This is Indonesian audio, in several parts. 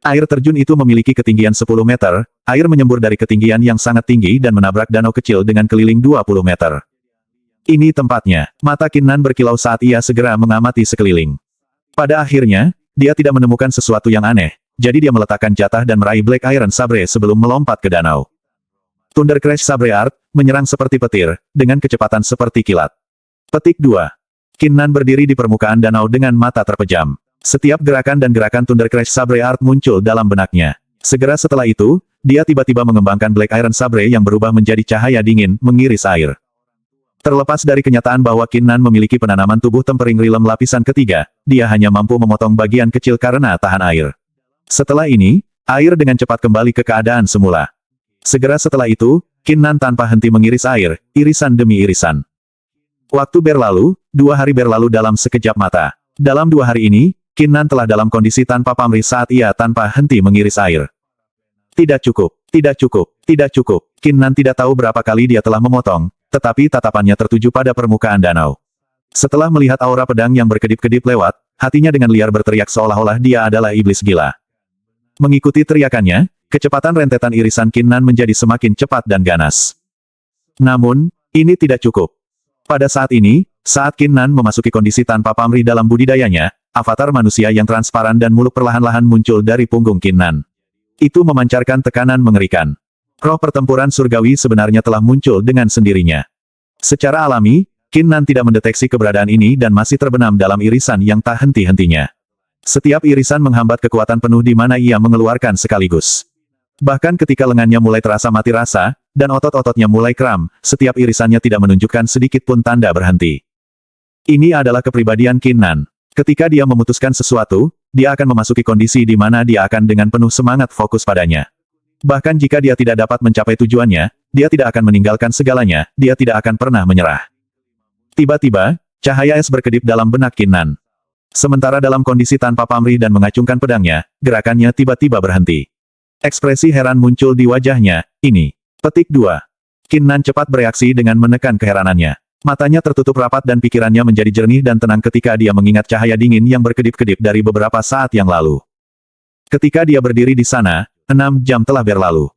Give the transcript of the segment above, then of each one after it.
Air terjun itu memiliki ketinggian 10 meter, air menyembur dari ketinggian yang sangat tinggi dan menabrak danau kecil dengan keliling 20 meter. Ini tempatnya. Mata Qin Nan berkilau saat ia segera mengamati sekeliling. Pada akhirnya, dia tidak menemukan sesuatu yang aneh, jadi dia meletakkan jatah dan meraih Black Iron Sabre sebelum melompat ke danau. Thunder Crash Sabre Art, menyerang seperti petir, dengan kecepatan seperti kilat. Petik 2. Qin Nan berdiri di permukaan danau dengan mata terpejam. Setiap gerakan dan gerakan Thunder Crash Sabre Art muncul dalam benaknya. Segera setelah itu, dia tiba-tiba mengembangkan Black Iron Sabre yang berubah menjadi cahaya dingin, mengiris air. Terlepas dari kenyataan bahwa Qin Nan memiliki penanaman tubuh tempering rilem lapisan ketiga, dia hanya mampu memotong bagian kecil karena tahan air. Setelah ini, air dengan cepat kembali ke keadaan semula. Segera setelah itu, Qin Nan tanpa henti mengiris air, irisan demi irisan. Waktu berlalu, 2 hari berlalu dalam sekejap mata. Dalam 2 hari ini, Qin Nan telah dalam kondisi tanpa pamrih saat ia tanpa henti mengiris air. Tidak cukup, tidak cukup, tidak cukup. Qin Nan tidak tahu berapa kali dia telah memotong, tetapi tatapannya tertuju pada permukaan danau. Setelah melihat aura pedang yang berkedip-kedip lewat, hatinya dengan liar berteriak seolah-olah dia adalah iblis gila. Mengikuti teriakannya, kecepatan rentetan irisan Qin Nan menjadi semakin cepat dan ganas. Namun, ini tidak cukup. Pada saat ini, saat Qin Nan memasuki kondisi tanpa pamrih dalam budidayanya, avatar manusia yang transparan dan muluk perlahan-lahan muncul dari punggung Qin Nan. Itu memancarkan tekanan mengerikan. Roh pertempuran surgawi sebenarnya telah muncul dengan sendirinya. Secara alami, Qin Nan tidak mendeteksi keberadaan ini dan masih terbenam dalam irisan yang tak henti-hentinya. Setiap irisan menghambat kekuatan penuh di mana ia mengeluarkan sekaligus. Bahkan ketika lengannya mulai terasa mati rasa, dan otot-ototnya mulai kram, setiap irisannya tidak menunjukkan sedikit pun tanda berhenti. Ini adalah kepribadian Qin Nan. Ketika dia memutuskan sesuatu, dia akan memasuki kondisi di mana dia akan dengan penuh semangat fokus padanya. Bahkan jika dia tidak dapat mencapai tujuannya, dia tidak akan meninggalkan segalanya, dia tidak akan pernah menyerah. Tiba-tiba, cahaya es berkedip dalam benak Qin Nan. Sementara dalam kondisi tanpa pamrih dan mengacungkan pedangnya, gerakannya tiba-tiba berhenti. Ekspresi heran muncul di wajahnya. Ini. Petik 2. Qin Nan cepat bereaksi dengan menekan keheranannya. Matanya tertutup rapat dan pikirannya menjadi jernih dan tenang ketika dia mengingat cahaya dingin yang berkedip-kedip dari beberapa saat yang lalu. Ketika dia berdiri di sana, 6 jam telah berlalu.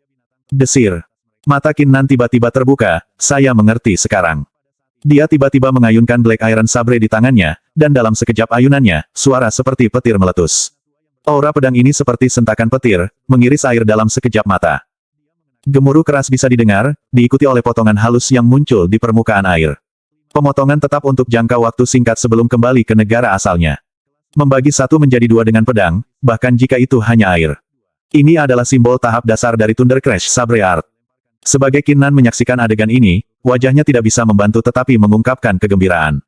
Desir. Mata Qin Nan tiba-tiba terbuka, saya mengerti sekarang. Dia tiba-tiba mengayunkan Black Iron Sabre di tangannya, dan dalam sekejap ayunannya, suara seperti petir meletus. Aura pedang ini seperti sentakan petir, mengiris air dalam sekejap mata. Gemuruh keras bisa didengar, diikuti oleh potongan halus yang muncul di permukaan air. Pemotongan tetap untuk jangka waktu singkat sebelum kembali ke negara asalnya. Membagi satu menjadi 2 dengan pedang, bahkan jika itu hanya air. Ini adalah simbol tahap dasar dari Thunder Crash Sabre Art. Sebagai Qin Nan menyaksikan adegan ini, wajahnya tidak bisa membantu tetapi mengungkapkan kegembiraan.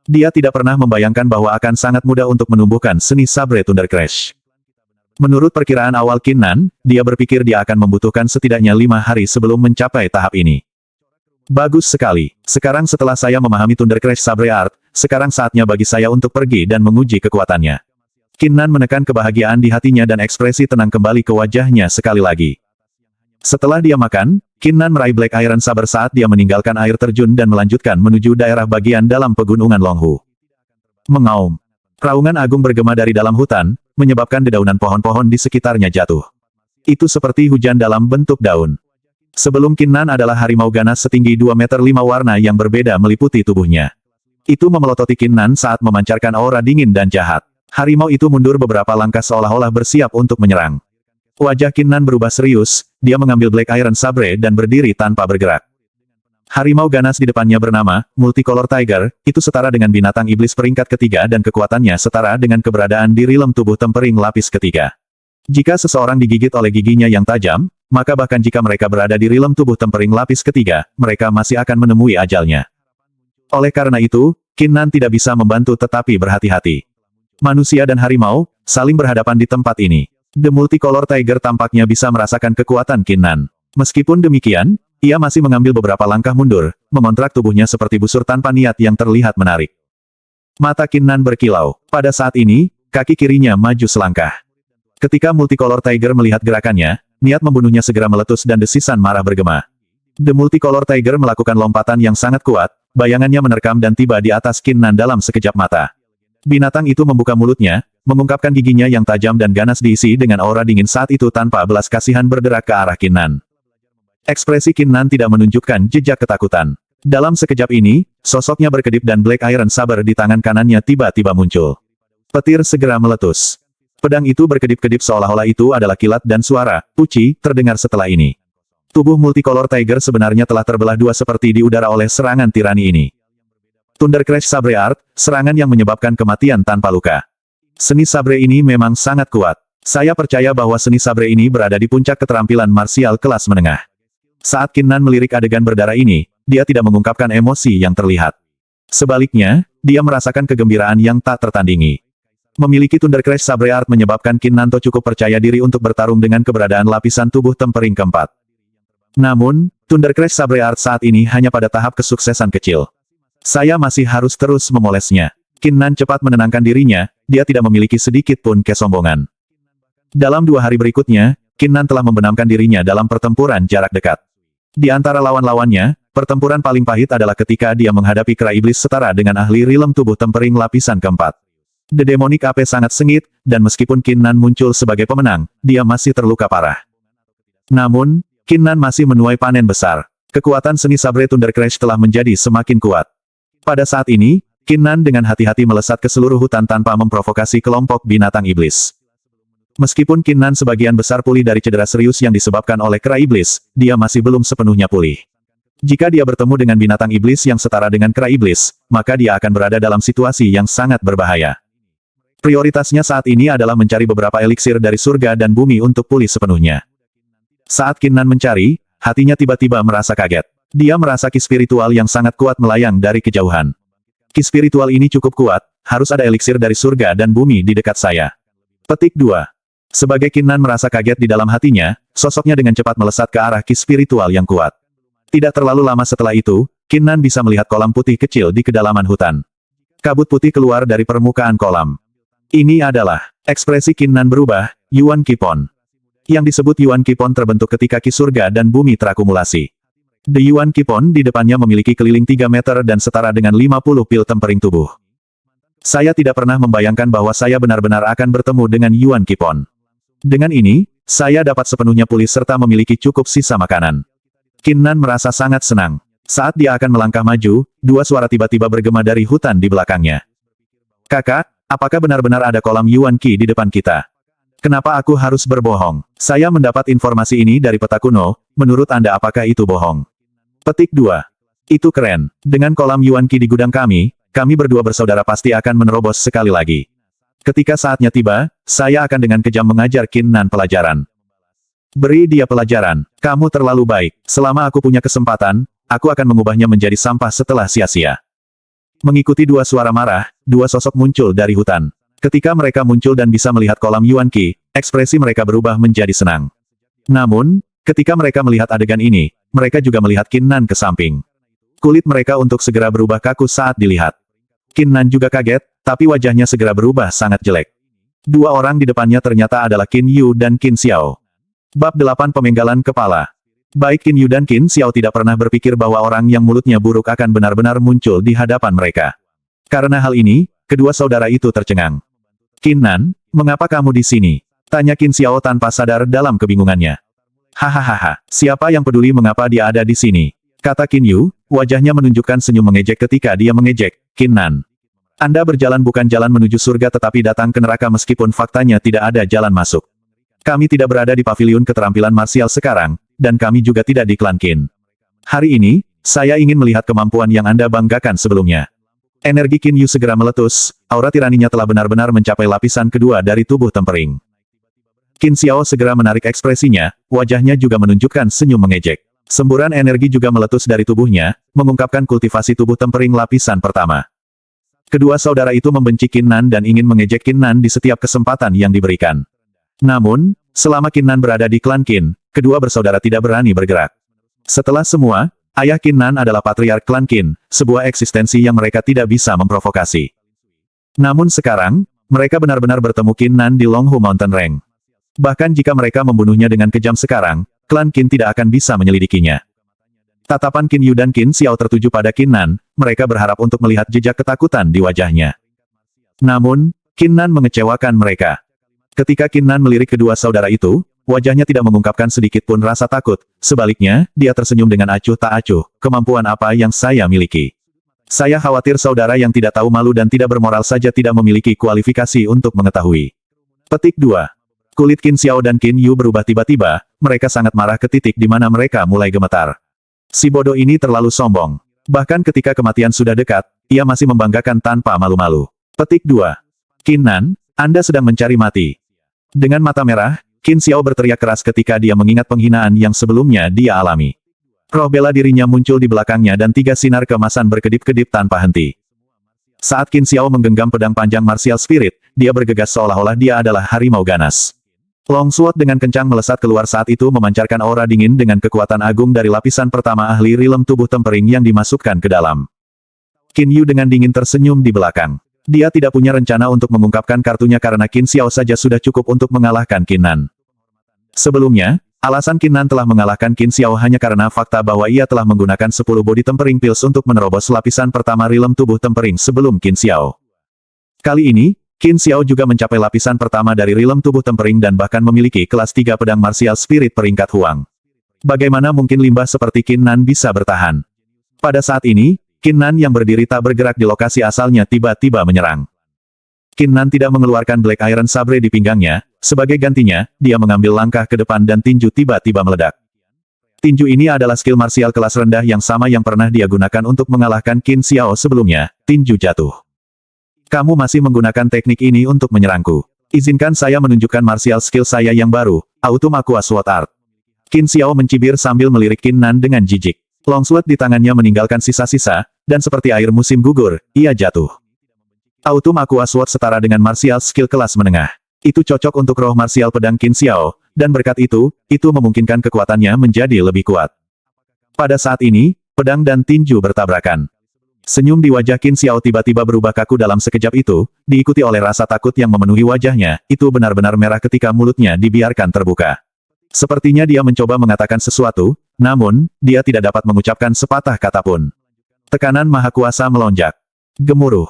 Dia tidak pernah membayangkan bahwa akan sangat mudah untuk menumbuhkan seni Sabre Thunder Crash. Menurut perkiraan awal Qin Nan, dia berpikir dia akan membutuhkan setidaknya 5 hari sebelum mencapai tahap ini. Bagus sekali. Sekarang setelah saya memahami Thunder Crash Sabre Art, sekarang saatnya bagi saya untuk pergi dan menguji kekuatannya. Qin Nan menekan kebahagiaan di hatinya dan ekspresi tenang kembali ke wajahnya sekali lagi. Setelah dia makan, Qin Nan meraih Black Iron Saber saat dia meninggalkan air terjun dan melanjutkan menuju daerah bagian dalam pegunungan Longhu. Mengaum. Raungan agung bergema dari dalam hutan, menyebabkan dedaunan pohon-pohon di sekitarnya jatuh. Itu seperti hujan dalam bentuk daun. Sebelum Qin Nan adalah harimau ganas setinggi 2 meter 5 warna yang berbeda meliputi tubuhnya. Itu memelototi Qin Nan saat memancarkan aura dingin dan jahat. Harimau itu mundur beberapa langkah seolah-olah bersiap untuk menyerang. Wajah Qin Nan berubah serius, dia mengambil Black Iron Sabre dan berdiri tanpa bergerak. Harimau ganas di depannya bernama Multicolor Tiger, itu setara dengan binatang iblis peringkat ketiga dan kekuatannya setara dengan keberadaan di rilem tubuh tempering lapis ketiga. Jika seseorang digigit oleh giginya yang tajam, maka bahkan jika mereka berada di rilem tubuh tempering lapis ketiga, mereka masih akan menemui ajalnya. Oleh karena itu, Qin Nan tidak bisa membantu tetapi berhati-hati. Manusia dan harimau, saling berhadapan di tempat ini. The Multicolor Tiger tampaknya bisa merasakan kekuatan Qin Nan. Meskipun demikian, ia masih mengambil beberapa langkah mundur, mengontrak tubuhnya seperti busur tanpa niat yang terlihat menarik. Mata Qin Nan berkilau. Pada saat ini, kaki kirinya maju selangkah. Ketika Multicolor Tiger melihat gerakannya, niat membunuhnya segera meletus dan desisan marah bergema. The Multicolor Tiger melakukan lompatan yang sangat kuat, bayangannya menerkam dan tiba di atas Qin Nan dalam sekejap mata. Binatang itu membuka mulutnya, mengungkapkan giginya yang tajam dan ganas diisi dengan aura dingin saat itu tanpa belas kasihan bergerak ke arah Qin Nan. Ekspresi Qin Nan tidak menunjukkan jejak ketakutan. Dalam sekejap ini, sosoknya berkedip dan Black Iron Saber di tangan kanannya tiba-tiba muncul. Petir segera meletus. Pedang itu berkedip-kedip seolah-olah itu adalah kilat dan suara, "Uci," terdengar setelah ini. Tubuh Multicolor Tiger sebenarnya telah terbelah dua seperti di udara oleh serangan tirani ini. Thunder Crash Sabre Art, serangan yang menyebabkan kematian tanpa luka. Seni sabre ini memang sangat kuat. Saya percaya bahwa seni sabre ini berada di puncak keterampilan marsial kelas menengah. Saat Qin Nan melirik adegan berdarah ini, dia tidak mengungkapkan emosi yang terlihat. Sebaliknya, dia merasakan kegembiraan yang tak tertandingi. Memiliki Thunder Crash Sabre Art menyebabkan Qin Nan cukup percaya diri untuk bertarung dengan keberadaan lapisan tubuh tempering keempat. Namun, Thunder Crash Sabre Art saat ini hanya pada tahap kesuksesan kecil. Saya masih harus terus memolesnya. Qin Nan cepat menenangkan dirinya, dia tidak memiliki sedikit pun kesombongan. Dalam 2 hari berikutnya, Qin Nan telah membenamkan dirinya dalam pertempuran jarak dekat. Di antara lawan-lawannya, pertempuran paling pahit adalah ketika dia menghadapi kera iblis setara dengan ahli rilem tubuh tempering lapisan keempat. The Demonic Ape sangat sengit, dan meskipun Qin Nan muncul sebagai pemenang, dia masih terluka parah. Namun, Qin Nan masih menuai panen besar. Kekuatan seni sabre Thunder Crash telah menjadi semakin kuat. Pada saat ini, Qin Nan dengan hati-hati melesat ke seluruh hutan tanpa memprovokasi kelompok binatang iblis. Meskipun Qin Nan sebagian besar pulih dari cedera serius yang disebabkan oleh kera iblis, dia masih belum sepenuhnya pulih. Jika dia bertemu dengan binatang iblis yang setara dengan kera iblis, maka dia akan berada dalam situasi yang sangat berbahaya. Prioritasnya saat ini adalah mencari beberapa eliksir dari surga dan bumi untuk pulih sepenuhnya. Saat Qin Nan mencari, hatinya tiba-tiba merasa kaget. Dia merasa ki spiritual yang sangat kuat melayang dari kejauhan. Ki spiritual ini cukup kuat, harus ada eliksir dari surga dan bumi di dekat saya. Petik 2. Sebagai Qin Nan merasa kaget di dalam hatinya, sosoknya dengan cepat melesat ke arah ki spiritual yang kuat. Tidak terlalu lama setelah itu, Qin Nan bisa melihat kolam putih kecil di kedalaman hutan. Kabut putih keluar dari permukaan kolam. Ini adalah ekspresi Qin Nan berubah, Yuan Qipon. Yang disebut Yuan Qipon terbentuk ketika ki surga dan bumi terakumulasi. The Yuan Qipon di depannya memiliki keliling 3 meter dan setara dengan 50 pil tempering tubuh. Saya tidak pernah membayangkan bahwa saya benar-benar akan bertemu dengan Yuan Qipon. Dengan ini, saya dapat sepenuhnya pulih serta memiliki cukup sisa makanan. Qin Nan merasa sangat senang. Saat dia akan melangkah maju, 2 suara tiba-tiba bergema dari hutan di belakangnya. "Kakak, apakah benar-benar ada kolam Yuan Qi di depan kita? Kenapa aku harus berbohong? Saya mendapat informasi ini dari peta kuno, menurut Anda apakah itu bohong?" Petik 2. Itu keren. Dengan kolam Yuan Qi di gudang kami berdua bersaudara pasti akan menerobos sekali lagi. Ketika saatnya tiba, saya akan dengan kejam mengajar Qin Nan pelajaran. Beri dia pelajaran. Kamu terlalu baik. Selama aku punya kesempatan, aku akan mengubahnya menjadi sampah setelah sia-sia. Mengikuti 2 suara marah, 2 sosok muncul dari hutan. Ketika mereka muncul dan bisa melihat kolam Yuan Qi, ekspresi mereka berubah menjadi senang. Namun, ketika mereka melihat adegan ini, mereka juga melihat Qin Nan ke samping. Kulit mereka untuk segera berubah kaku saat dilihat. Qin Nan juga kaget, tapi wajahnya segera berubah sangat jelek. 2 orang di depannya ternyata adalah Qin Yu dan Qin Xiao. Bab 8 Pemenggalan Kepala. Baik Qin Yu dan Qin Xiao tidak pernah berpikir bahwa orang yang mulutnya buruk akan benar-benar muncul di hadapan mereka. Karena hal ini, kedua saudara itu tercengang. "Qin Nan, mengapa kamu di sini?" tanya Qin Xiao tanpa sadar dalam kebingungannya. "Hahaha, siapa yang peduli mengapa dia ada di sini?" kata Qin Yu, wajahnya menunjukkan senyum mengejek ketika dia mengejek, "Qin Nan. Anda berjalan bukan jalan menuju surga tetapi datang ke neraka meskipun faktanya tidak ada jalan masuk. Kami tidak berada di paviliun keterampilan marsial sekarang, dan kami juga tidak di klan Qin. Hari ini, saya ingin melihat kemampuan yang Anda banggakan sebelumnya." Energi Qin Yu segera meletus, aura tiraninya telah benar-benar mencapai lapisan kedua dari tubuh tempering. Qin Xiao segera menarik ekspresinya, wajahnya juga menunjukkan senyum mengejek. Semburan energi juga meletus dari tubuhnya, mengungkapkan kultivasi tubuh tempering lapisan pertama. Kedua saudara itu membenci Qin Nan dan ingin mengejek Qin Nan di setiap kesempatan yang diberikan. Namun, selama Qin Nan berada di klan Qin, kedua bersaudara tidak berani bergerak. Setelah semua, ayah Qin Nan adalah patriark klan Qin, sebuah eksistensi yang mereka tidak bisa memprovokasi. Namun sekarang, mereka benar-benar bertemu Qin Nan di Longhu Mountain Range. Bahkan jika mereka membunuhnya dengan kejam sekarang, klan Qin tidak akan bisa menyelidikinya. Tatapan Qin Yu dan Qin Xiao tertuju pada Qin Nan, mereka berharap untuk melihat jejak ketakutan di wajahnya. Namun, Qin Nan mengecewakan mereka. Ketika Qin Nan melirik kedua saudara itu, wajahnya tidak mengungkapkan sedikit pun rasa takut, sebaliknya, dia tersenyum dengan acuh tak acuh, kemampuan apa yang saya miliki. Saya khawatir saudara yang tidak tahu malu dan tidak bermoral saja tidak memiliki kualifikasi untuk mengetahui. Petik 2. Kulit Qin Xiao dan Qin Yu berubah tiba-tiba, mereka sangat marah ke titik di mana mereka mulai gemetar. Si bodoh ini terlalu sombong. Bahkan ketika kematian sudah dekat, ia masih membanggakan tanpa malu-malu. Petik 2. Qin Nan, Anda sedang mencari mati. Dengan mata merah, Qin Xiao berteriak keras ketika dia mengingat penghinaan yang sebelumnya dia alami. Roh bela dirinya muncul di belakangnya dan 3 sinar keemasan berkedip-kedip tanpa henti. Saat Qin Xiao menggenggam pedang panjang martial spirit, dia bergegas seolah-olah dia adalah harimau ganas. Long Sword dengan kencang melesat keluar saat itu memancarkan aura dingin dengan kekuatan agung dari lapisan pertama ahli rilem tubuh tempering yang dimasukkan ke dalam. Qin Yu dengan dingin tersenyum di belakang. Dia tidak punya rencana untuk mengungkapkan kartunya karena Qin Xiao saja sudah cukup untuk mengalahkan Qin Nan. Sebelumnya, alasan Qin Nan telah mengalahkan Qin Xiao hanya karena fakta bahwa ia telah menggunakan 10 body tempering pills untuk menerobos lapisan pertama rilem tubuh tempering sebelum Qin Xiao. Kali ini, Qin Xiao juga mencapai lapisan pertama dari rilem tubuh tempering dan bahkan memiliki kelas 3 pedang martial spirit peringkat Huang. Bagaimana mungkin limbah seperti Qin Nan bisa bertahan? Pada saat ini, Qin Nan yang berdiri tak bergerak di lokasi asalnya tiba-tiba menyerang. Qin Nan tidak mengeluarkan Black Iron Sabre di pinggangnya, sebagai gantinya, dia mengambil langkah ke depan dan tinju tiba-tiba meledak. Tinju ini adalah skill martial kelas rendah yang sama yang pernah dia gunakan untuk mengalahkan Qin Xiao sebelumnya, tinju jatuh. Kamu masih menggunakan teknik ini untuk menyerangku. Izinkan saya menunjukkan martial skill saya yang baru, Autumn Aqua Sword Art. Qin Xiao mencibir sambil melirik Qin Nan dengan jijik. Long Sword di tangannya meninggalkan sisa-sisa, dan seperti air musim gugur, ia jatuh. Autumn Aqua Sword setara dengan martial skill kelas menengah. Itu cocok untuk roh martial pedang Qin Xiao, dan berkat itu memungkinkan kekuatannya menjadi lebih kuat. Pada saat ini, pedang dan tinju bertabrakan. Senyum di wajah Qin Xiao tiba-tiba berubah kaku dalam sekejap itu, diikuti oleh rasa takut yang memenuhi wajahnya, itu benar-benar merah ketika mulutnya dibiarkan terbuka. Sepertinya dia mencoba mengatakan sesuatu, namun, dia tidak dapat mengucapkan sepatah kata pun. Tekanan Maha Kuasa melonjak. Gemuruh.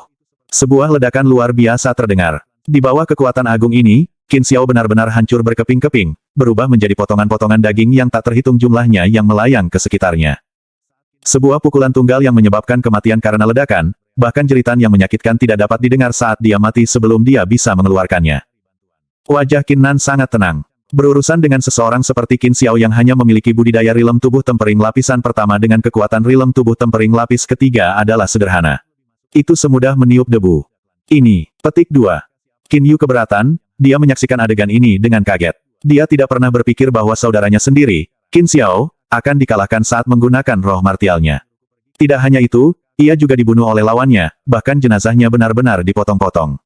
Sebuah ledakan luar biasa terdengar. Di bawah kekuatan agung ini, Qin Xiao benar-benar hancur berkeping-keping, berubah menjadi potongan-potongan daging yang tak terhitung jumlahnya yang melayang ke sekitarnya. Sebuah pukulan tunggal yang menyebabkan kematian karena ledakan, bahkan jeritan yang menyakitkan tidak dapat didengar saat dia mati sebelum dia bisa mengeluarkannya. Wajah Qin Nan sangat tenang. Berurusan dengan seseorang seperti Qin Xiao yang hanya memiliki budidaya rilem tubuh tempering lapisan pertama dengan kekuatan rilem tubuh tempering lapis ketiga adalah sederhana. Itu semudah meniup debu. Ini, petik 2. Qin Yu keberatan, dia menyaksikan adegan ini dengan kaget. Dia tidak pernah berpikir bahwa saudaranya sendiri, Qin Xiao, akan dikalahkan saat menggunakan roh martialnya. Tidak hanya itu, ia juga dibunuh oleh lawannya, bahkan jenazahnya benar-benar dipotong-potong.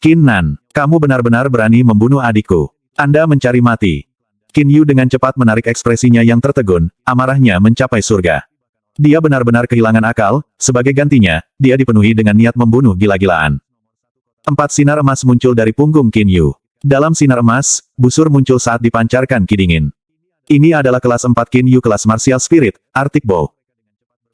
Qin Nan, kamu benar-benar berani membunuh adikku. Anda mencari mati. Qin Yu dengan cepat menarik ekspresinya yang tertegun, amarahnya mencapai surga. Dia benar-benar kehilangan akal, sebagai gantinya, dia dipenuhi dengan niat membunuh gila-gilaan. 4 sinar emas muncul dari punggung Qin Yu. Dalam sinar emas, busur muncul saat dipancarkan ki dingin. Ini adalah kelas 4 Qin Yu kelas martial spirit, Arctic Bow.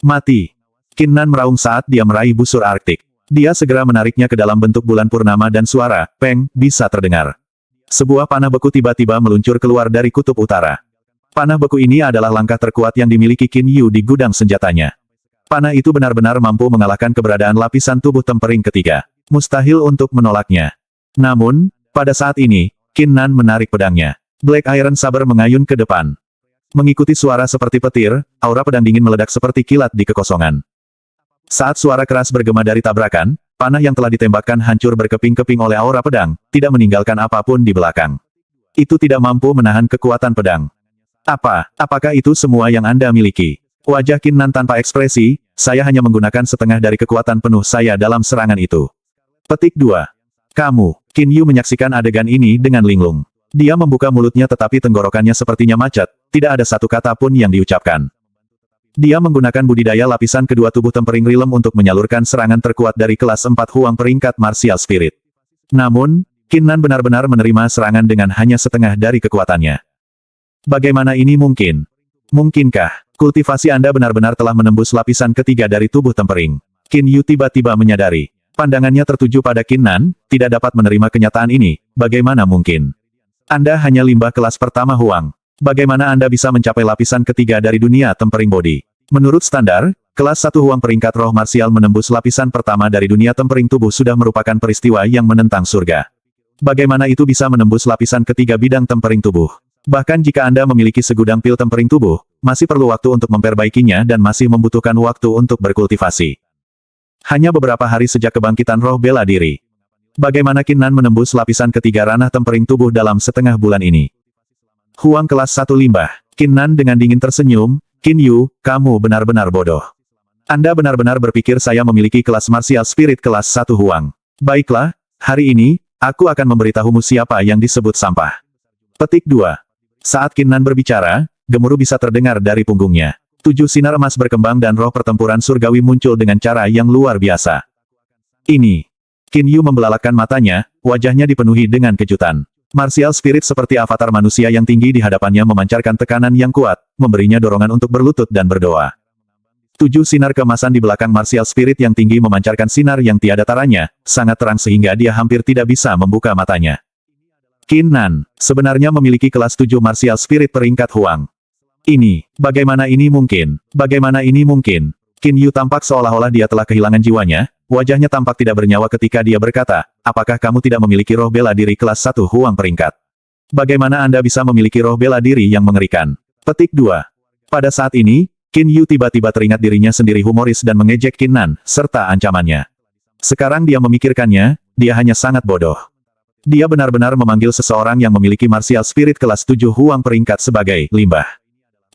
Mati. Qin Nan meraung saat dia meraih busur Arktik. Dia segera menariknya ke dalam bentuk bulan purnama dan suara, peng, bisa terdengar. Sebuah panah beku tiba-tiba meluncur keluar dari kutub utara. Panah beku ini adalah langkah terkuat yang dimiliki Qin Yu di gudang senjatanya. Panah itu benar-benar mampu mengalahkan keberadaan lapisan tubuh tempering ketiga. Mustahil untuk menolaknya. Namun, pada saat ini, Qin Nan menarik pedangnya. Black Iron Saber mengayun ke depan. Mengikuti suara seperti petir, aura pedang dingin meledak seperti kilat di kekosongan. Saat suara keras bergema dari tabrakan, panah yang telah ditembakkan hancur berkeping-keping oleh aura pedang, tidak meninggalkan apapun di belakang. Itu tidak mampu menahan kekuatan pedang. Apakah itu semua yang Anda miliki? Wajah Qin Nan tanpa ekspresi, saya hanya menggunakan setengah dari kekuatan penuh saya dalam serangan itu. Petik 2. Kamu, Qin Yu menyaksikan adegan ini dengan linglung. Dia membuka mulutnya tetapi tenggorokannya sepertinya macet, tidak ada satu kata pun yang diucapkan. Dia menggunakan budidaya lapisan kedua tubuh tempering rilem untuk menyalurkan serangan terkuat dari kelas 4 Huang peringkat martial spirit. Namun, Qin Nan benar-benar menerima serangan dengan hanya setengah dari kekuatannya. Bagaimana ini mungkin? Mungkinkah kultivasi Anda benar-benar telah menembus lapisan ketiga dari tubuh tempering? Qin Yu tiba-tiba menyadari. Pandangannya tertuju pada Qin Nan, tidak dapat menerima kenyataan ini. Bagaimana mungkin? Anda hanya limbah kelas pertama Huang. Bagaimana Anda bisa mencapai lapisan ketiga dari dunia tempering body? Menurut standar, kelas 1 Huang peringkat roh marsial menembus lapisan pertama dari dunia tempering tubuh sudah merupakan peristiwa yang menentang surga. Bagaimana itu bisa menembus lapisan ketiga bidang tempering tubuh? Bahkan jika Anda memiliki segudang pil tempering tubuh, masih perlu waktu untuk memperbaikinya dan masih membutuhkan waktu untuk berkultivasi. Hanya beberapa hari sejak kebangkitan roh bela diri. Bagaimana Qin Nan menembus lapisan ketiga ranah tempering tubuh dalam setengah bulan ini? Huang kelas 1 limbah. Qin Nan dengan dingin tersenyum, Qin Yu, kamu benar-benar bodoh. Anda benar-benar berpikir saya memiliki kelas martial spirit kelas 1 Huang. Baiklah, hari ini, aku akan memberitahumu siapa yang disebut sampah. Petik 2. Saat Qin Nan berbicara, gemuruh bisa terdengar dari punggungnya. 7 sinar emas berkembang dan roh pertempuran surgawi muncul dengan cara yang luar biasa. Ini. Qin Yu membelalakkan matanya, wajahnya dipenuhi dengan kejutan. Martial spirit seperti avatar manusia yang tinggi di hadapannya memancarkan tekanan yang kuat, memberinya dorongan untuk berlutut dan berdoa. 7 sinar keemasan di belakang martial spirit yang tinggi memancarkan sinar yang tiada taranya, sangat terang sehingga dia hampir tidak bisa membuka matanya. Qin Nan, sebenarnya memiliki kelas 7 martial spirit peringkat Huang. Ini, bagaimana ini mungkin? Bagaimana ini mungkin? Qin Yu tampak seolah-olah dia telah kehilangan jiwanya, wajahnya tampak tidak bernyawa ketika dia berkata, apakah kamu tidak memiliki roh bela diri kelas 1 Huang peringkat? Bagaimana Anda bisa memiliki roh bela diri yang mengerikan? Petik 2. Pada saat ini, Qin Yu tiba-tiba teringat dirinya sendiri humoris dan mengejek Qin Nan, serta ancamannya. Sekarang dia memikirkannya, dia hanya sangat bodoh. Dia benar-benar memanggil seseorang yang memiliki martial spirit kelas 7 Huang peringkat sebagai limbah.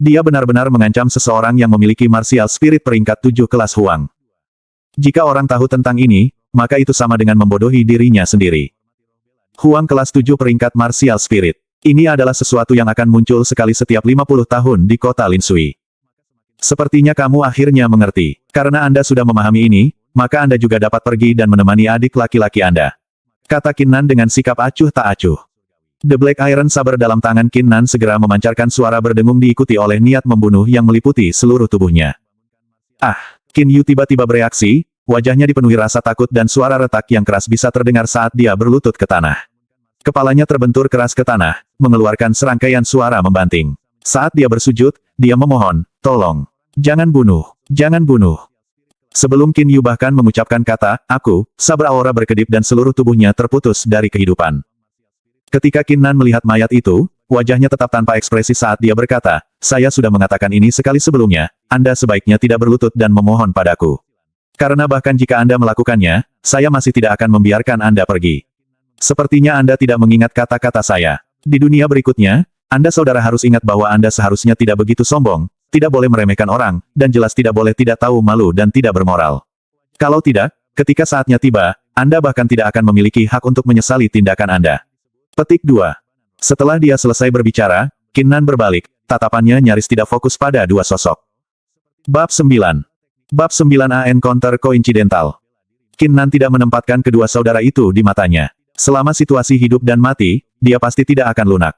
Dia benar-benar mengancam seseorang yang memiliki martial spirit peringkat 7 kelas Huang. Jika orang tahu tentang ini, maka itu sama dengan membodohi dirinya sendiri. Huang kelas 7 peringkat martial spirit. Ini adalah sesuatu yang akan muncul sekali setiap 50 tahun di kota Linsui. Sepertinya kamu akhirnya mengerti. Karena Anda sudah memahami ini, maka Anda juga dapat pergi dan menemani adik laki-laki Anda. Kata Qin Nan dengan sikap acuh tak acuh. The Black Iron Saber dalam tangan Qin Nan segera memancarkan suara berdengung diikuti oleh niat membunuh yang meliputi seluruh tubuhnya. Ah! Qin Yu tiba-tiba bereaksi, wajahnya dipenuhi rasa takut dan suara retak yang keras bisa terdengar saat dia berlutut ke tanah. Kepalanya terbentur keras ke tanah, mengeluarkan serangkaian suara membanting. Saat dia bersujud, dia memohon, tolong. Jangan bunuh. Jangan bunuh. Sebelum Qin Yu bahkan mengucapkan kata, aku, saber aura berkedip dan seluruh tubuhnya terputus dari kehidupan. Ketika Qin Nan melihat mayat itu, wajahnya tetap tanpa ekspresi saat dia berkata, saya sudah mengatakan ini sekali sebelumnya, Anda sebaiknya tidak berlutut dan memohon padaku. Karena bahkan jika Anda melakukannya, saya masih tidak akan membiarkan Anda pergi. Sepertinya Anda tidak mengingat kata-kata saya. Di dunia berikutnya, Anda saudara harus ingat bahwa Anda seharusnya tidak begitu sombong, tidak boleh meremehkan orang, dan jelas tidak boleh tidak tahu malu dan tidak bermoral. Kalau tidak, ketika saatnya tiba, Anda bahkan tidak akan memiliki hak untuk menyesali tindakan Anda. Petik 2. Setelah dia selesai berbicara, Qin Nan berbalik, tatapannya nyaris tidak fokus pada dua sosok. Bab 9. Bab 9a Encounter Coincidental. Qin Nan tidak menempatkan kedua saudara itu di matanya. Selama situasi hidup dan mati, dia pasti tidak akan lunak.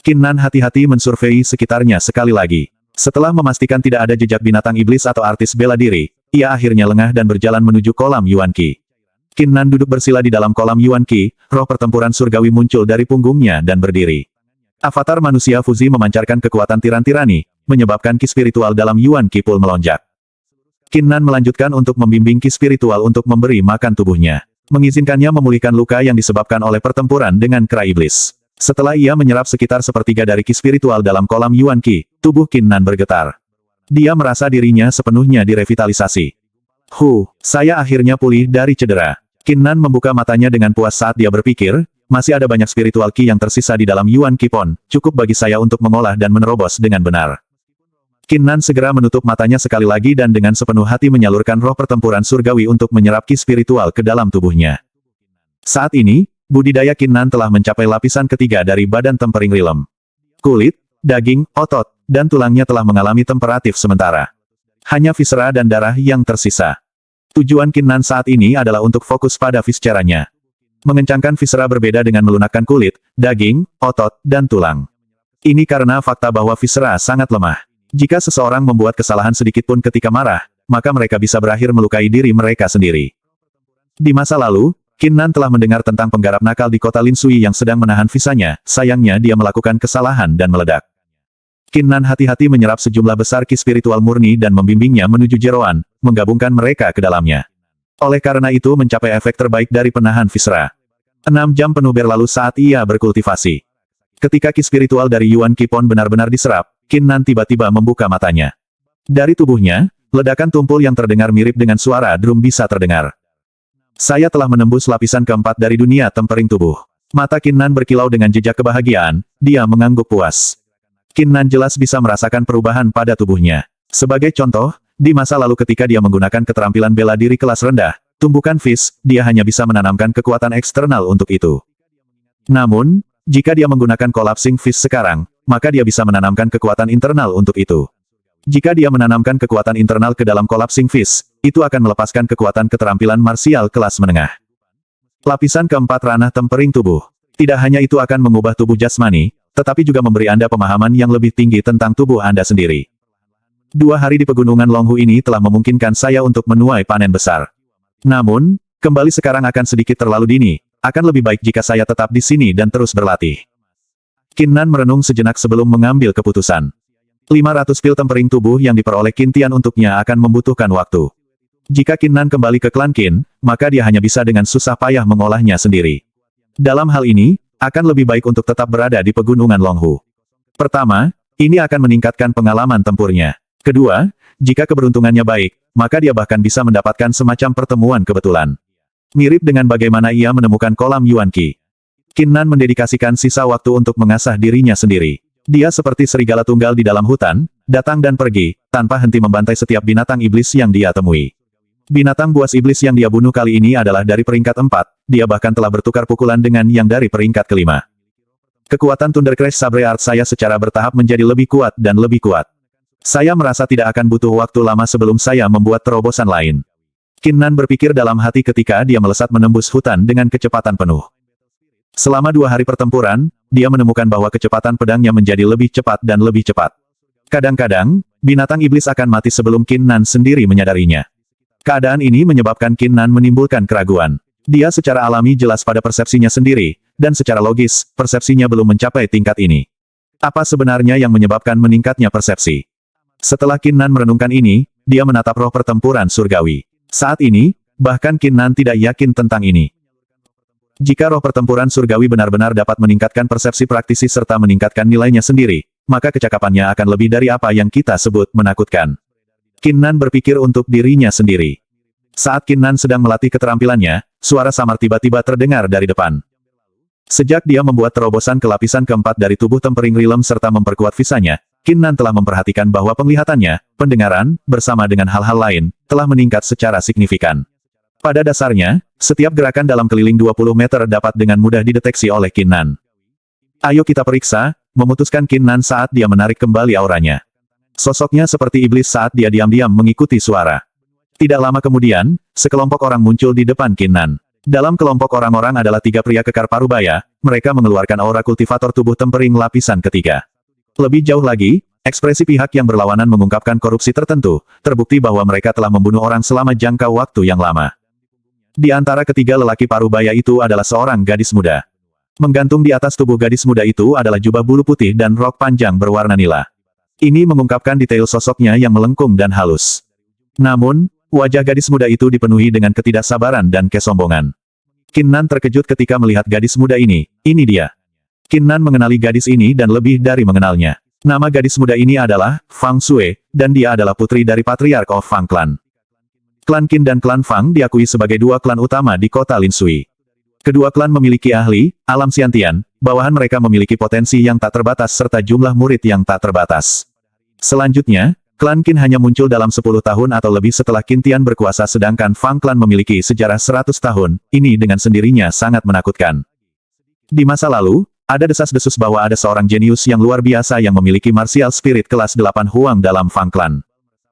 Qin Nan hati-hati mensurvei sekitarnya sekali lagi. Setelah memastikan tidak ada jejak binatang iblis atau artis bela diri, ia akhirnya lengah dan berjalan menuju kolam Yuan Qi. Qin Nan duduk bersila di dalam kolam Yuan Qi, roh pertempuran surgawi muncul dari punggungnya dan berdiri. Avatar manusia fuzi memancarkan kekuatan tiran-tirani, menyebabkan ki spiritual dalam Yuan Qi Pool melonjak. Qin Nan melanjutkan untuk membimbing ki spiritual untuk memberi makan tubuhnya. Mengizinkannya memulihkan luka yang disebabkan oleh pertempuran dengan kera iblis. Setelah ia menyerap sekitar sepertiga dari ki spiritual dalam kolam Yuan Qi, tubuh Qin Nan bergetar. Dia merasa dirinya sepenuhnya direvitalisasi. Saya akhirnya pulih dari cedera. Qin Nan membuka matanya dengan puas saat dia berpikir, masih ada banyak spiritual ki yang tersisa di dalam Yuan Qi Pon, cukup bagi saya untuk mengolah dan menerobos dengan benar. Qin Nan segera menutup matanya sekali lagi dan dengan sepenuh hati menyalurkan roh pertempuran surgawi untuk menyerap ki spiritual ke dalam tubuhnya. Saat ini, budidaya Qin Nan telah mencapai lapisan ketiga dari badan tempering realm. Kulit, daging, otot, dan tulangnya telah mengalami temperatif sementara. Hanya viscera dan darah yang tersisa. Tujuan Qin Nan saat ini adalah untuk fokus pada visceranya. Mengencangkan viscera berbeda dengan melunakkan kulit, daging, otot, dan tulang. Ini karena fakta bahwa viscera sangat lemah. Jika seseorang membuat kesalahan sedikit pun ketika marah, maka mereka bisa berakhir melukai diri mereka sendiri. Di masa lalu, Qin Nan telah mendengar tentang penggarap nakal di kota Lin Sui yang sedang menahan visanya, sayangnya dia melakukan kesalahan dan meledak. Qin Nan hati-hati menyerap sejumlah besar ki spiritual murni dan membimbingnya menuju jeroan, menggabungkan mereka ke dalamnya. Oleh karena itu mencapai efek terbaik dari penahan viscera. 6 jam penuh berlalu saat ia berkultivasi. Ketika ki spiritual dari Yuan Qipon benar-benar diserap, Qin Nan tiba-tiba membuka matanya. Dari tubuhnya, ledakan tumpul yang terdengar mirip dengan suara drum bisa terdengar. Saya telah menembus lapisan keempat dari dunia tempering tubuh. Mata Qin Nan berkilau dengan jejak kebahagiaan, dia mengangguk puas. Qin Nan jelas bisa merasakan perubahan pada tubuhnya. Sebagai contoh, di masa lalu ketika dia menggunakan keterampilan bela diri kelas rendah, tumbukan Fist, dia hanya bisa menanamkan kekuatan eksternal untuk itu. Namun, jika dia menggunakan Collapsing Fist sekarang, maka dia bisa menanamkan kekuatan internal untuk itu. Jika dia menanamkan kekuatan internal ke dalam Collapsing Fist, itu akan melepaskan kekuatan keterampilan marsial kelas menengah. Lapisan keempat ranah tempering tubuh. Tidak hanya itu akan mengubah tubuh jasmani, tetapi juga memberi Anda pemahaman yang lebih tinggi tentang tubuh Anda sendiri. 2 hari di pegunungan Longhu ini telah memungkinkan saya untuk menuai panen besar. Namun, kembali sekarang akan sedikit terlalu dini. Akan lebih baik jika saya tetap di sini dan terus berlatih. Qin Nan merenung sejenak sebelum mengambil keputusan. 500 pil tempering tubuh yang diperoleh Qin Tian untuknya akan membutuhkan waktu. Jika Qin Nan kembali ke klan Qin, maka dia hanya bisa dengan susah payah mengolahnya sendiri. Dalam hal ini, akan lebih baik untuk tetap berada di pegunungan Longhu. Pertama, ini akan meningkatkan pengalaman tempurnya. Kedua, jika keberuntungannya baik, maka dia bahkan bisa mendapatkan semacam pertemuan kebetulan. Mirip dengan bagaimana ia menemukan kolam Yuan Qi. Qin Nan mendedikasikan sisa waktu untuk mengasah dirinya sendiri. Dia seperti serigala tunggal di dalam hutan, datang dan pergi, tanpa henti membantai setiap binatang iblis yang dia temui. Binatang buas iblis yang dia bunuh kali ini adalah dari peringkat 4, dia bahkan telah bertukar pukulan dengan yang dari peringkat kelima. Kekuatan Thunder Crash Sabre Art saya secara bertahap menjadi lebih kuat dan lebih kuat. Saya merasa tidak akan butuh waktu lama sebelum saya membuat terobosan lain. Qin Nan berpikir dalam hati ketika dia melesat menembus hutan dengan kecepatan penuh. Selama 2 hari pertempuran, dia menemukan bahwa kecepatan pedangnya menjadi lebih cepat dan lebih cepat. Kadang-kadang, binatang iblis akan mati sebelum Qin Nan sendiri menyadarinya. Keadaan ini menyebabkan Qin Nan menimbulkan keraguan. Dia secara alami jelas pada persepsinya sendiri, dan secara logis, persepsinya belum mencapai tingkat ini. Apa sebenarnya yang menyebabkan meningkatnya persepsi? Setelah Qin Nan merenungkan ini, dia menatap roh pertempuran surgawi. Saat ini, bahkan Qin Nan tidak yakin tentang ini. Jika roh pertempuran surgawi benar-benar dapat meningkatkan persepsi praktisi serta meningkatkan nilainya sendiri, maka kecakapannya akan lebih dari apa yang kita sebut menakutkan. Qin Nan berpikir untuk dirinya sendiri. Saat Qin Nan sedang melatih keterampilannya, suara samar tiba-tiba terdengar dari depan. Sejak dia membuat terobosan ke lapisan keempat dari tubuh tempering rilem serta memperkuat visanya, Qin Nan telah memperhatikan bahwa penglihatannya, pendengaran, bersama dengan hal-hal lain, telah meningkat secara signifikan. Pada dasarnya, setiap gerakan dalam keliling 20 meter dapat dengan mudah dideteksi oleh Qin Nan. Ayo kita periksa, memutuskan Qin Nan saat dia menarik kembali auranya. Sosoknya seperti iblis saat dia diam-diam mengikuti suara. Tidak lama kemudian, sekelompok orang muncul di depan Qin Nan. Dalam kelompok orang-orang adalah 3 pria kekar parubaya, mereka mengeluarkan aura kultivator tubuh tempering lapisan ketiga. Lebih jauh lagi, ekspresi pihak yang berlawanan mengungkapkan korupsi tertentu, terbukti bahwa mereka telah membunuh orang selama jangka waktu yang lama. Di antara ketiga lelaki parubaya itu adalah seorang gadis muda. Menggantung di atas tubuh gadis muda itu adalah jubah bulu putih dan rok panjang berwarna nila. Ini mengungkapkan detail sosoknya yang melengkung dan halus. Namun, wajah gadis muda itu dipenuhi dengan ketidaksabaran dan kesombongan. Qin Nan terkejut ketika melihat gadis muda ini dia. Qin Nan mengenali gadis ini dan lebih dari mengenalnya. Nama gadis muda ini adalah Fang Sue, dan dia adalah putri dari Patriarch of Fang Clan. Klan Qin dan klan Fang diakui sebagai 2 klan utama di kota Lin Sui. Kedua klan memiliki ahli, alam Xiantian, bawahan mereka memiliki potensi yang tak terbatas serta jumlah murid yang tak terbatas. Selanjutnya, klan Qin hanya muncul dalam 10 tahun atau lebih setelah Qin Tian berkuasa sedangkan Fang Clan memiliki sejarah 100 tahun, ini dengan sendirinya sangat menakutkan. Di masa lalu, ada desas-desus bahwa ada seorang jenius yang luar biasa yang memiliki martial spirit kelas 8 Huang dalam Fang Clan.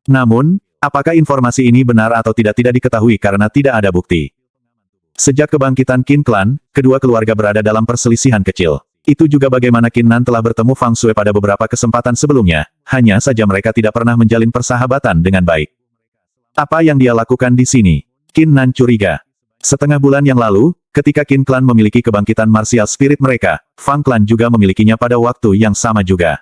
Namun, apakah informasi ini benar atau tidak diketahui karena tidak ada bukti. Sejak kebangkitan Qin Clan, kedua keluarga berada dalam perselisihan kecil. Itu juga bagaimana Qin Nan telah bertemu Fang Shui pada beberapa kesempatan sebelumnya, hanya saja mereka tidak pernah menjalin persahabatan dengan baik. Apa yang dia lakukan di sini? Qin Nan curiga. Setengah bulan yang lalu, ketika Qin Clan memiliki kebangkitan martial spirit mereka, Fang Clan juga memilikinya pada waktu yang sama juga.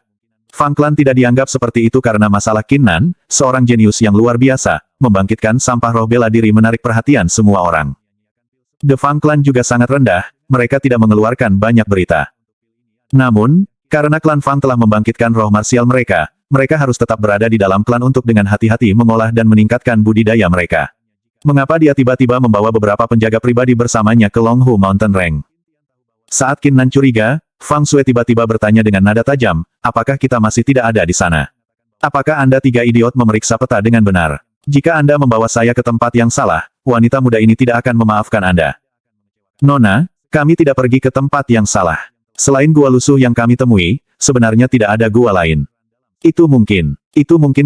Fang Clan tidak dianggap seperti itu karena masalah Qin Nan, seorang jenius yang luar biasa, membangkitkan sampah roh bela diri menarik perhatian semua orang. The Fang Clan juga sangat rendah, mereka tidak mengeluarkan banyak berita. Namun, karena klan Fang telah membangkitkan roh marsial mereka, mereka harus tetap berada di dalam klan untuk dengan hati-hati mengolah dan meningkatkan budidaya mereka. Mengapa dia tiba-tiba membawa beberapa penjaga pribadi bersamanya ke Longhu Mountain Range? Saat Qin Nan curiga, Fang Shui tiba-tiba bertanya dengan nada tajam, apakah kita masih tidak ada di sana? Apakah Anda tiga idiot memeriksa peta dengan benar? Jika Anda membawa saya ke tempat yang salah, wanita muda ini tidak akan memaafkan Anda. Nona, kami tidak pergi ke tempat yang salah. Selain gua lusuh yang kami temui, sebenarnya tidak ada gua lain. Itu mungkin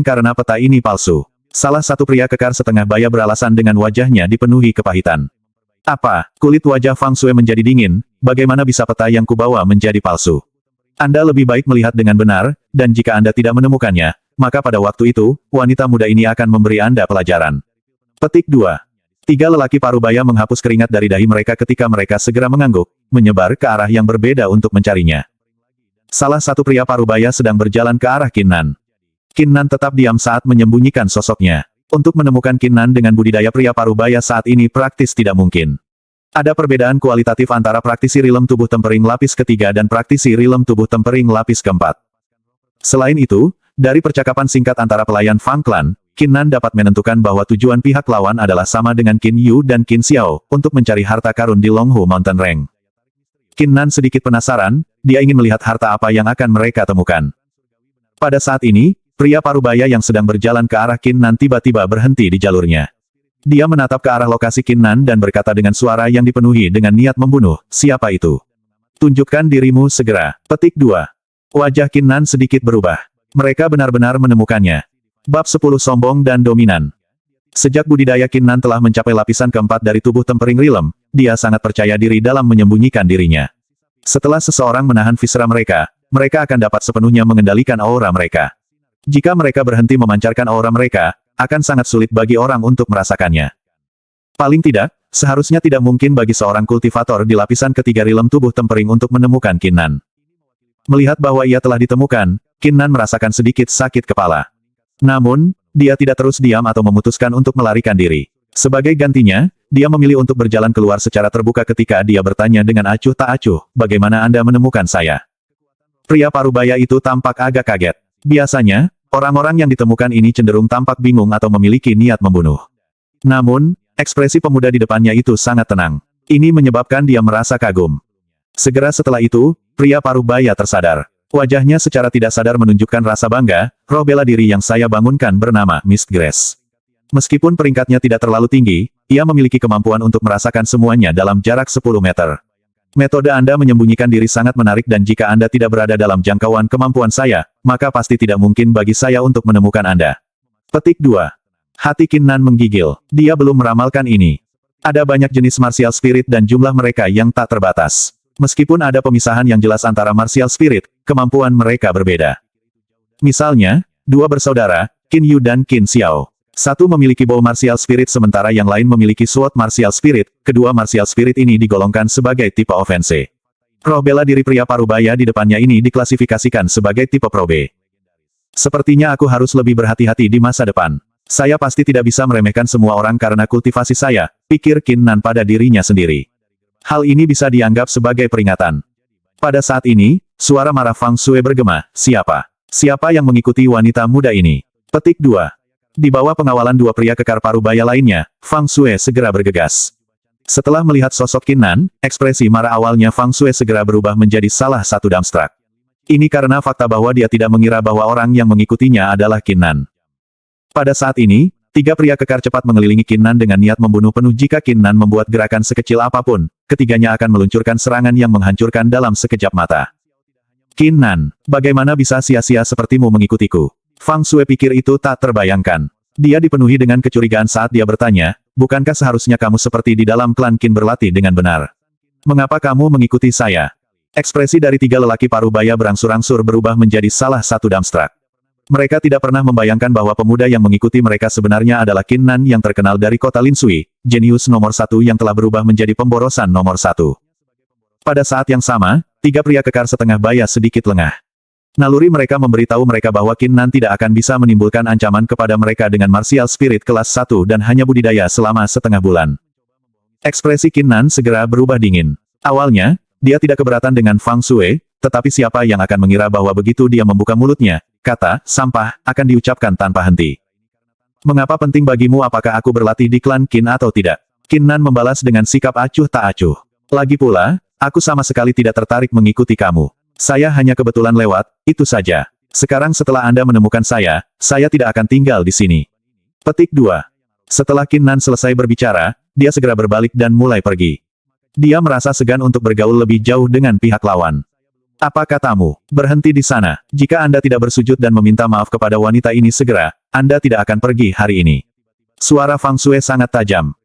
karena peta ini palsu. Salah satu pria kekar setengah baya beralasan dengan wajahnya dipenuhi kepahitan. Apa, kulit wajah Fang Shui menjadi dingin, bagaimana bisa peta yang kubawa menjadi palsu? Anda lebih baik melihat dengan benar, dan jika Anda tidak menemukannya, maka pada waktu itu, wanita muda ini akan memberi Anda pelajaran. Petik 2. Tiga lelaki parubaya menghapus keringat dari dahi mereka ketika mereka segera mengangguk, menyebar ke arah yang berbeda untuk mencarinya. Salah satu pria parubaya sedang berjalan ke arah Qin Nan. Qin Nan tetap diam saat menyembunyikan sosoknya. Untuk menemukan Qin Nan dengan budidaya pria parubaya saat ini praktis tidak mungkin. Ada perbedaan kualitatif antara praktisi rilem tubuh tempering lapis ketiga dan praktisi rilem tubuh tempering lapis keempat. Selain itu, dari percakapan singkat antara pelayan Fang Clan, Qin Nan dapat menentukan bahwa tujuan pihak lawan adalah sama dengan Qin Yu dan Qin Xiao, untuk mencari harta karun di Longhu Mountain Range. Qin Nan sedikit penasaran, dia ingin melihat harta apa yang akan mereka temukan. Pada saat ini, pria parubaya yang sedang berjalan ke arah Qin Nan tiba-tiba berhenti di jalurnya. Dia menatap ke arah lokasi Qin Nan dan berkata dengan suara yang dipenuhi dengan niat membunuh, siapa itu? Tunjukkan dirimu segera. Petik 2. Wajah Qin Nan sedikit berubah. Mereka benar-benar menemukannya. Bab 10 Sombong dan Dominan. Sejak budidaya Qin Nan telah mencapai lapisan keempat dari tubuh tempering rilem, dia sangat percaya diri dalam menyembunyikan dirinya. Setelah seseorang menahan visera mereka, mereka akan dapat sepenuhnya mengendalikan aura mereka. Jika mereka berhenti memancarkan aura mereka, akan sangat sulit bagi orang untuk merasakannya. Paling tidak, seharusnya tidak mungkin bagi seorang kultivator di lapisan ketiga rilem tubuh tempering untuk menemukan Qin Nan. Melihat bahwa ia telah ditemukan, Qin Nan merasakan sedikit sakit kepala. Namun, dia tidak terus diam atau memutuskan untuk melarikan diri. Sebagai gantinya, dia memilih untuk berjalan keluar secara terbuka ketika dia bertanya dengan acuh tak acuh, bagaimana Anda menemukan saya? Pria parubaya itu tampak agak kaget. Biasanya, orang-orang yang ditemukan ini cenderung tampak bingung atau memiliki niat membunuh. Namun, ekspresi pemuda di depannya itu sangat tenang. Ini menyebabkan dia merasa kagum. Segera setelah itu, pria parubaya tersadar. Wajahnya secara tidak sadar menunjukkan rasa bangga, roh bela diri yang saya bangunkan bernama Mist Grace. Meskipun peringkatnya tidak terlalu tinggi, ia memiliki kemampuan untuk merasakan semuanya dalam jarak 10 meter. Metode Anda menyembunyikan diri sangat menarik dan jika Anda tidak berada dalam jangkauan kemampuan saya, maka pasti tidak mungkin bagi saya untuk menemukan Anda. Petik 2. Hati Qin Nan menggigil. Dia belum meramalkan ini. Ada banyak jenis martial spirit dan jumlah mereka yang tak terbatas. Meskipun ada pemisahan yang jelas antara martial spirit, kemampuan mereka berbeda. Misalnya, dua bersaudara, Qin Yu dan Qin Xiao. Satu memiliki bow martial spirit sementara yang lain memiliki sword martial spirit, kedua martial spirit ini digolongkan sebagai tipe ofense. Roh bela diri pria parubaya di depannya ini diklasifikasikan sebagai tipe Pro B. Sepertinya aku harus lebih berhati-hati di masa depan. Saya pasti tidak bisa meremehkan semua orang karena kultivasi saya, pikir Qin Nan pada dirinya sendiri. Hal ini bisa dianggap sebagai peringatan. Pada saat ini, suara marah Fang Shui bergema, siapa? Siapa yang mengikuti wanita muda ini? Petik 2. Di bawah pengawalan dua pria kekar parubaya lainnya, Fang Shui segera bergegas. Setelah melihat sosok Qin Nan, ekspresi marah awalnya Fang Shui segera berubah menjadi salah satu dumbstruck. Ini karena fakta bahwa dia tidak mengira bahwa orang yang mengikutinya adalah Qin Nan. Pada saat ini, tiga pria kekar cepat mengelilingi Qin Nan dengan niat membunuh penuh jika Qin Nan membuat gerakan sekecil apapun, ketiganya akan meluncurkan serangan yang menghancurkan dalam sekejap mata. Qin Nan, bagaimana bisa sia-sia sepertimu mengikutiku? Fang Shui pikir itu tak terbayangkan. Dia dipenuhi dengan kecurigaan saat dia bertanya, bukankah seharusnya kamu seperti di dalam klan Qin berlatih dengan benar? Mengapa kamu mengikuti saya? Ekspresi dari tiga lelaki paruh baya berangsur-angsur berubah menjadi salah satu dumbstruck. Mereka tidak pernah membayangkan bahwa pemuda yang mengikuti mereka sebenarnya adalah Qin Nan yang terkenal dari kota Lin Sui, jenius nomor satu yang telah berubah menjadi pemborosan nomor satu. Pada saat yang sama, tiga pria kekar setengah baya sedikit lengah. Naluri mereka memberitahu mereka bahwa Qin Nan tidak akan bisa menimbulkan ancaman kepada mereka dengan martial spirit kelas 1 dan hanya budidaya selama setengah bulan. Ekspresi Qin Nan segera berubah dingin. Awalnya, dia tidak keberatan dengan Fang Shui, tetapi siapa yang akan mengira bahwa begitu dia membuka mulutnya, kata, sampah, akan diucapkan tanpa henti. Mengapa penting bagimu apakah aku berlatih di klan Qin atau tidak? Qin Nan membalas dengan sikap acuh tak acuh. Lagi pula, aku sama sekali tidak tertarik mengikuti kamu. Saya hanya kebetulan lewat, itu saja. Sekarang setelah Anda menemukan saya tidak akan tinggal di sini. Petik 2. Setelah Qin Nan selesai berbicara, dia segera berbalik dan mulai pergi. Dia merasa segan untuk bergaul lebih jauh dengan pihak lawan. Apa katamu? Berhenti di sana. Jika Anda tidak bersujud dan meminta maaf kepada wanita ini segera, Anda tidak akan pergi hari ini. Suara Fang Shui sangat tajam.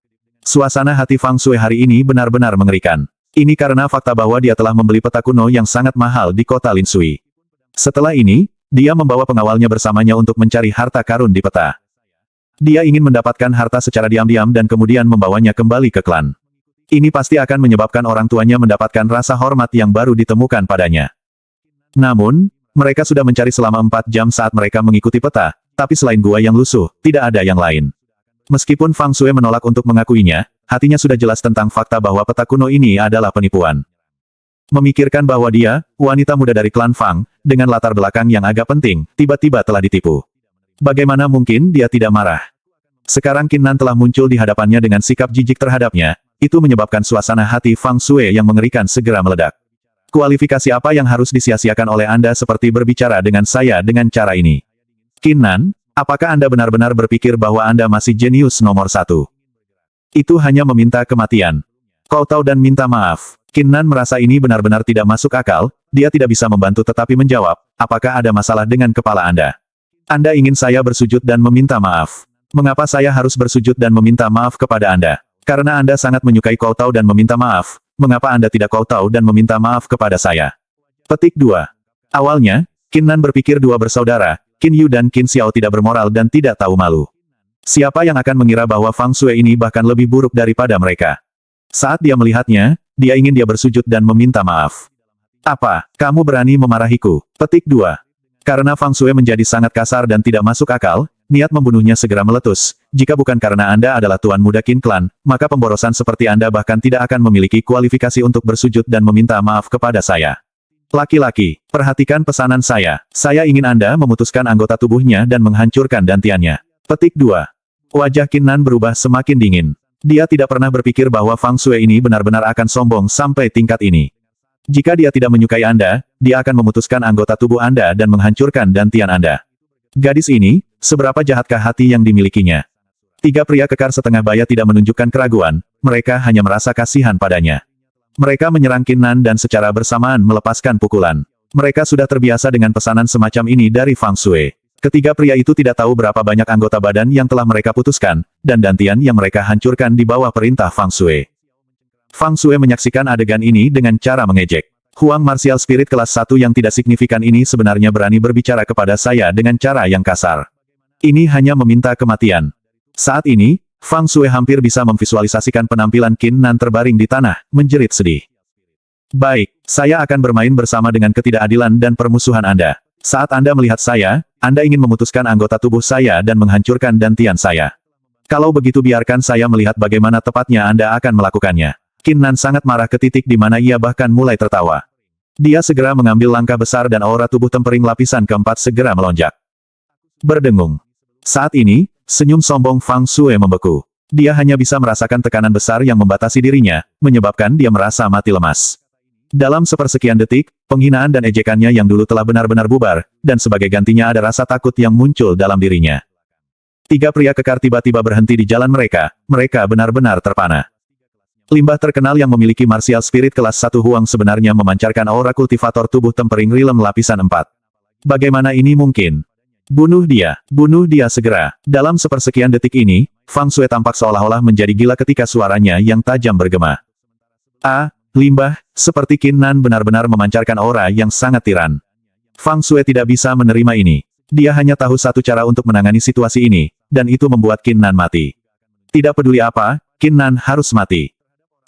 Suasana hati Fang Shui hari ini benar-benar mengerikan. Ini karena fakta bahwa dia telah membeli peta kuno yang sangat mahal di kota Lin Sui. Setelah ini, dia membawa pengawalnya bersamanya untuk mencari harta karun di peta. Dia ingin mendapatkan harta secara diam-diam dan kemudian membawanya kembali ke klan. Ini pasti akan menyebabkan orang tuanya mendapatkan rasa hormat yang baru ditemukan padanya. Namun, mereka sudah mencari selama 4 jam saat mereka mengikuti peta, tapi selain gua yang lusuh, tidak ada yang lain. Meskipun Fang Shui menolak untuk mengakuinya, hatinya sudah jelas tentang fakta bahwa peta kuno ini adalah penipuan. Memikirkan bahwa dia, wanita muda dari klan Fang, dengan latar belakang yang agak penting, tiba-tiba telah ditipu. Bagaimana mungkin dia tidak marah? Sekarang Qin Nan telah muncul di hadapannya dengan sikap jijik terhadapnya, itu menyebabkan suasana hati Fang Shui yang mengerikan segera meledak. Kualifikasi apa yang harus disia-siakan oleh Anda seperti berbicara dengan saya dengan cara ini? Qin Nan, apakah Anda benar-benar berpikir bahwa Anda masih jenius nomor 1? Itu hanya meminta kematian. Kau tahu dan minta maaf. Qin Nan merasa ini benar-benar tidak masuk akal, dia tidak bisa membantu tetapi menjawab, apakah ada masalah dengan kepala Anda? Anda ingin saya bersujud dan meminta maaf. Mengapa saya harus bersujud dan meminta maaf kepada Anda? Karena Anda sangat menyukai kau tahu dan meminta maaf, mengapa Anda tidak kau tahu dan meminta maaf kepada saya? Petik 2. Awalnya, Qin Nan berpikir dua bersaudara, Qin Yu dan Qin Xiao tidak bermoral dan tidak tahu malu. Siapa yang akan mengira bahwa Fang Shui ini bahkan lebih buruk daripada mereka? Saat dia melihatnya, dia ingin dia bersujud dan meminta maaf. Apa, kamu berani memarahiku? Petik 2. Karena Fang Shui menjadi sangat kasar dan tidak masuk akal, niat membunuhnya segera meletus. Jika bukan karena Anda adalah tuan muda Qin Clan, maka pemborosan seperti Anda bahkan tidak akan memiliki kualifikasi untuk bersujud dan meminta maaf kepada saya. Laki-laki, perhatikan pesanan saya. Saya ingin Anda memutuskan anggota tubuhnya dan menghancurkan dantiannya. Petik 2. Wajah Qin Nan berubah semakin dingin. Dia tidak pernah berpikir bahwa Fang Shui ini benar-benar akan sombong sampai tingkat ini. Jika dia tidak menyukai Anda, dia akan memutuskan anggota tubuh Anda dan menghancurkan dantian Anda. Gadis ini, seberapa jahatkah hati yang dimilikinya? Tiga pria kekar setengah baya tidak menunjukkan keraguan, mereka hanya merasa kasihan padanya. Mereka menyerang Qin Nan dan secara bersamaan melepaskan pukulan. Mereka sudah terbiasa dengan pesanan semacam ini dari Fang Shui. Ketiga pria itu tidak tahu berapa banyak anggota badan yang telah mereka putuskan, dan dantian yang mereka hancurkan di bawah perintah Fang Shui. Fang Shui menyaksikan adegan ini dengan cara mengejek. Huang martial spirit kelas 1 yang tidak signifikan ini sebenarnya berani berbicara kepada saya dengan cara yang kasar. Ini hanya meminta kematian. Saat ini, Fang Shui hampir bisa memvisualisasikan penampilan Qin Nan terbaring di tanah, menjerit sedih. Baik, saya akan bermain bersama dengan ketidakadilan dan permusuhan Anda. Saat Anda melihat saya, Anda ingin memutuskan anggota tubuh saya dan menghancurkan dantian saya. Kalau begitu biarkan saya melihat bagaimana tepatnya Anda akan melakukannya. Qin Nan sangat marah ke titik di mana ia bahkan mulai tertawa. Dia segera mengambil langkah besar dan aura tubuh tempering lapisan keempat segera melonjak. Berdengung. Saat ini, senyum sombong Fang Shui membeku. Dia hanya bisa merasakan tekanan besar yang membatasi dirinya, menyebabkan dia merasa mati lemas. Dalam sepersekian detik, penghinaan dan ejekannya yang dulu telah benar-benar bubar, dan sebagai gantinya ada rasa takut yang muncul dalam dirinya. Tiga pria kekar tiba-tiba berhenti di jalan mereka benar-benar terpana. Limbah terkenal yang memiliki martial spirit kelas 1 Huang sebenarnya memancarkan aura kultivator tubuh tempering rilem lapisan 4. Bagaimana ini mungkin? Bunuh dia segera. Dalam sepersekian detik ini, Fang Shui tampak seolah-olah menjadi gila ketika suaranya yang tajam bergema. Limbah, seperti Qin Nan benar-benar memancarkan aura yang sangat tiran. Fang Shui tidak bisa menerima ini. Dia hanya tahu satu cara untuk menangani situasi ini, dan itu membuat Qin Nan mati. Tidak peduli apa, Qin Nan harus mati.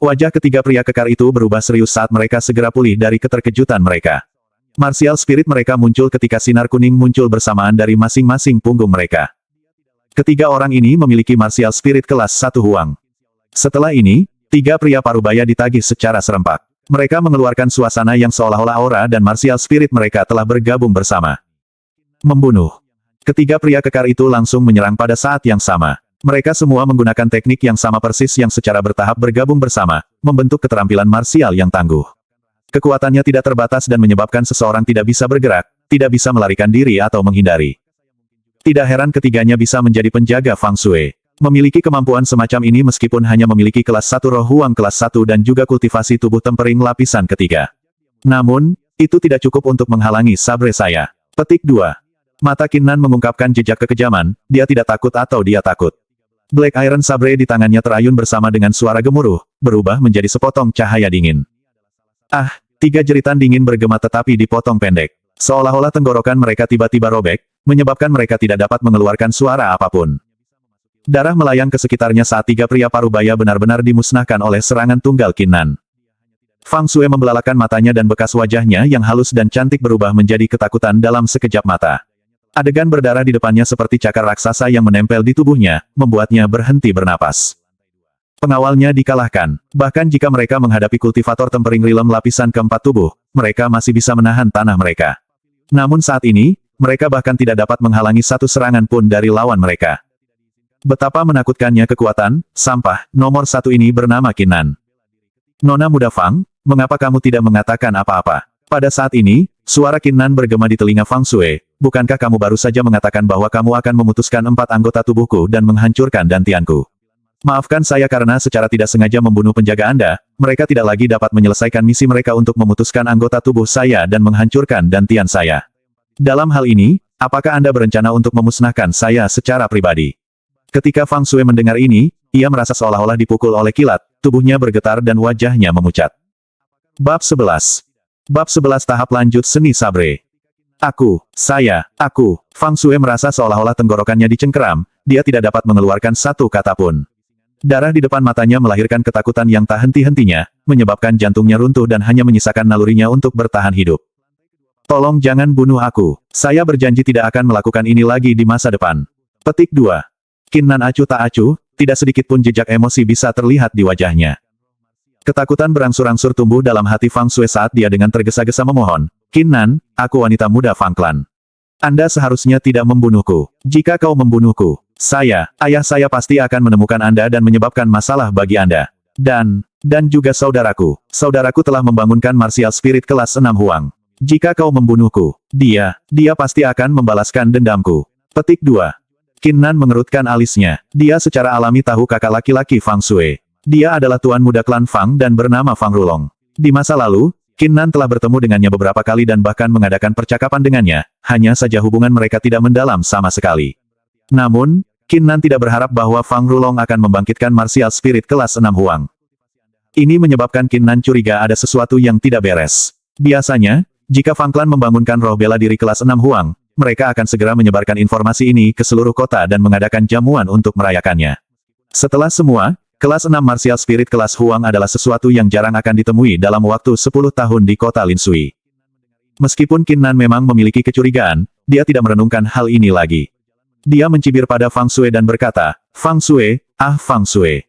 Wajah ketiga pria kekar itu berubah serius saat mereka segera pulih dari keterkejutan mereka. Martial spirit mereka muncul ketika sinar kuning muncul bersamaan dari masing-masing punggung mereka. Ketiga orang ini memiliki martial spirit kelas 1 Huang. Setelah ini, tiga pria parubaya ditagih secara serempak. Mereka mengeluarkan suasana yang seolah-olah aura dan martial spirit mereka telah bergabung bersama. Membunuh. Ketiga pria kekar itu langsung menyerang pada saat yang sama. Mereka semua menggunakan teknik yang sama persis yang secara bertahap bergabung bersama, membentuk keterampilan martial yang tangguh. Kekuatannya tidak terbatas dan menyebabkan seseorang tidak bisa bergerak, tidak bisa melarikan diri atau menghindari. Tidak heran ketiganya bisa menjadi penjaga Fang Shui. Memiliki kemampuan semacam ini meskipun hanya memiliki kelas 1 roh Huang kelas 1 dan juga kultivasi tubuh tempering lapisan ketiga. Namun, itu tidak cukup untuk menghalangi sabre saya. Petik 2. Mata Qin Nan mengungkapkan jejak kekejaman, dia tidak takut atau dia takut. Black Iron Sabre di tangannya terayun bersama dengan suara gemuruh, berubah menjadi sepotong cahaya dingin. Tiga jeritan dingin bergema tetapi dipotong pendek. Seolah-olah tenggorokan mereka tiba-tiba robek, menyebabkan mereka tidak dapat mengeluarkan suara apapun. Darah melayang ke sekitarnya saat tiga pria parubaya benar-benar dimusnahkan oleh serangan tunggal Qin Nan. Fang Shui membelalakan matanya dan bekas wajahnya yang halus dan cantik berubah menjadi ketakutan dalam sekejap mata. Adegan berdarah di depannya seperti cakar raksasa yang menempel di tubuhnya, membuatnya berhenti bernapas. Pengawalnya dikalahkan. Bahkan jika mereka menghadapi kultivator tempering rilem lapisan keempat tubuh, mereka masih bisa menahan tanah mereka. Namun saat ini, mereka bahkan tidak dapat menghalangi satu serangan pun dari lawan mereka. Betapa menakutkannya kekuatan, sampah, nomor 1 ini bernama Qin Nan. Nona muda Fang, mengapa kamu tidak mengatakan apa-apa? Pada saat ini, suara Qin Nan bergema di telinga Fang Shui, bukankah kamu baru saja mengatakan bahwa kamu akan memutuskan 4 anggota tubuhku dan menghancurkan dantianku? Maafkan saya karena secara tidak sengaja membunuh penjaga Anda, mereka tidak lagi dapat menyelesaikan misi mereka untuk memutuskan anggota tubuh saya dan menghancurkan dantian saya. Dalam hal ini, apakah Anda berencana untuk memusnahkan saya secara pribadi? Ketika Fang Shui mendengar ini, ia merasa seolah-olah dipukul oleh kilat, tubuhnya bergetar dan wajahnya memucat. Bab 11. Bab 11 tahap lanjut seni sabre. Fang Shui merasa seolah-olah tenggorokannya dicengkeram, dia tidak dapat mengeluarkan satu kata pun. Darah di depan matanya melahirkan ketakutan yang tak henti-hentinya, menyebabkan jantungnya runtuh dan hanya menyisakan nalurinya untuk bertahan hidup. Tolong jangan bunuh aku. Saya berjanji tidak akan melakukan ini lagi di masa depan. Petik 2. Qin Nan acuh tak acuh, tidak sedikit pun jejak emosi bisa terlihat di wajahnya. Ketakutan berangsur-angsur tumbuh dalam hati Fang Shui saat dia dengan tergesa-gesa memohon, Qin Nan, aku wanita muda Fang Clan. Anda seharusnya tidak membunuhku. Jika kau membunuhku, ayah saya pasti akan menemukan Anda dan menyebabkan masalah bagi Anda. Dan juga saudaraku. Saudaraku telah membangunkan martial spirit kelas 6 Huang. Jika kau membunuhku, dia pasti akan membalaskan dendamku. Petik 2. Qin Nan mengerutkan alisnya. Dia secara alami tahu kakak laki-laki Fang Shui. Dia adalah tuan muda klan Fang dan bernama Fang Rulong. Di masa lalu, Qin Nan telah bertemu dengannya beberapa kali dan bahkan mengadakan percakapan dengannya, hanya saja hubungan mereka tidak mendalam sama sekali. Namun, Qin Nan tidak berharap bahwa Fang Rulong akan membangkitkan martial spirit kelas 6 Huang. Ini menyebabkan Qin Nan curiga ada sesuatu yang tidak beres. Biasanya, jika Fang Clan membangunkan roh bela diri kelas 6 Huang, mereka akan segera menyebarkan informasi ini ke seluruh kota dan mengadakan jamuan untuk merayakannya. Setelah semua, kelas 6 martial spirit kelas Huang adalah sesuatu yang jarang akan ditemui dalam waktu 10 tahun di kota Linsui. Meskipun Qin Nan memang memiliki kecurigaan, dia tidak merenungkan hal ini lagi. Dia mencibir pada Fang Shui dan berkata, Fang Shui, Fang Shui.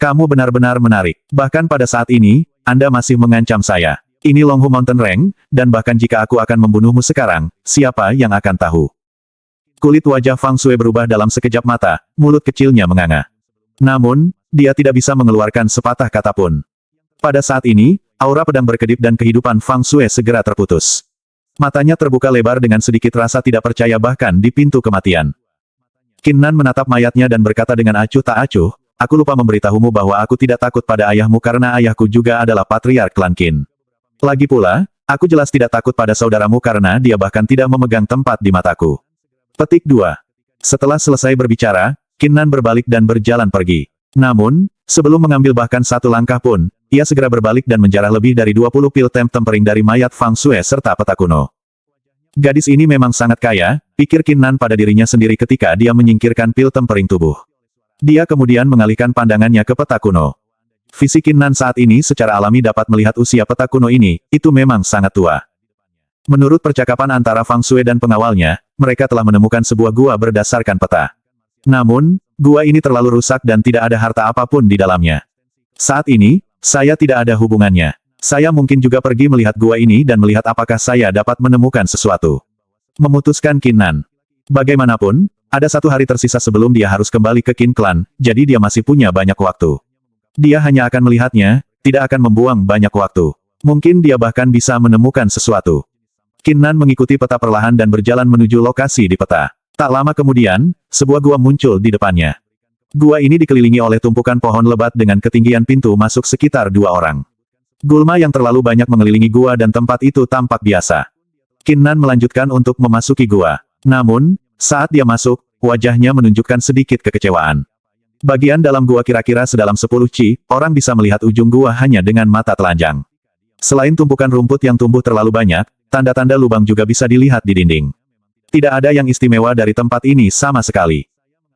Kamu benar-benar menarik. Bahkan pada saat ini, Anda masih mengancam saya. Ini Longhu Mountain Range, dan bahkan jika aku akan membunuhmu sekarang, siapa yang akan tahu? Kulit wajah Fang Shui berubah dalam sekejap mata, mulut kecilnya menganga. Namun, dia tidak bisa mengeluarkan sepatah kata pun. Pada saat ini, aura pedang berkedip dan kehidupan Fang Shui segera terputus. Matanya terbuka lebar dengan sedikit rasa tidak percaya bahkan di pintu kematian. Qin Nan menatap mayatnya dan berkata dengan acuh tak acuh, aku lupa memberitahumu bahwa aku tidak takut pada ayahmu karena ayahku juga adalah patriark klan Qin. Lagi pula, aku jelas tidak takut pada saudaramu karena dia bahkan tidak memegang tempat di mataku. Petik 2. Setelah selesai berbicara, Qin Nan berbalik dan berjalan pergi. Namun, sebelum mengambil bahkan satu langkah pun, ia segera berbalik dan menjarah lebih dari 20 pil tempering dari mayat Fang Shui serta peta kuno. Gadis ini memang sangat kaya, pikir Qin Nan pada dirinya sendiri ketika dia menyingkirkan pil tempering tubuh. Dia kemudian mengalihkan pandangannya ke peta kuno. Visi Qin Nan saat ini secara alami dapat melihat usia peta kuno ini, itu memang sangat tua. Menurut percakapan antara Fang Shui dan pengawalnya, mereka telah menemukan sebuah gua berdasarkan peta. Namun, gua ini terlalu rusak dan tidak ada harta apapun di dalamnya. Saat ini, saya tidak ada hubungannya. Saya mungkin juga pergi melihat gua ini dan melihat apakah saya dapat menemukan sesuatu. Memutuskan Qin Nan. Bagaimanapun, ada satu hari tersisa sebelum dia harus kembali ke Qin Clan, jadi dia masih punya banyak waktu. Dia hanya akan melihatnya, tidak akan membuang banyak waktu. Mungkin dia bahkan bisa menemukan sesuatu. Qin Nan mengikuti peta perlahan dan berjalan menuju lokasi di peta. Tak lama kemudian, sebuah gua muncul di depannya. Gua ini dikelilingi oleh tumpukan pohon lebat dengan ketinggian pintu masuk sekitar 2 orang. Gulma yang terlalu banyak mengelilingi gua dan tempat itu tampak biasa. Qin Nan melanjutkan untuk memasuki gua. Namun, saat dia masuk, wajahnya menunjukkan sedikit kekecewaan. Bagian dalam gua kira-kira sedalam 10 chi, orang bisa melihat ujung gua hanya dengan mata telanjang. Selain tumpukan rumput yang tumbuh terlalu banyak, tanda-tanda lubang juga bisa dilihat di dinding. Tidak ada yang istimewa dari tempat ini sama sekali.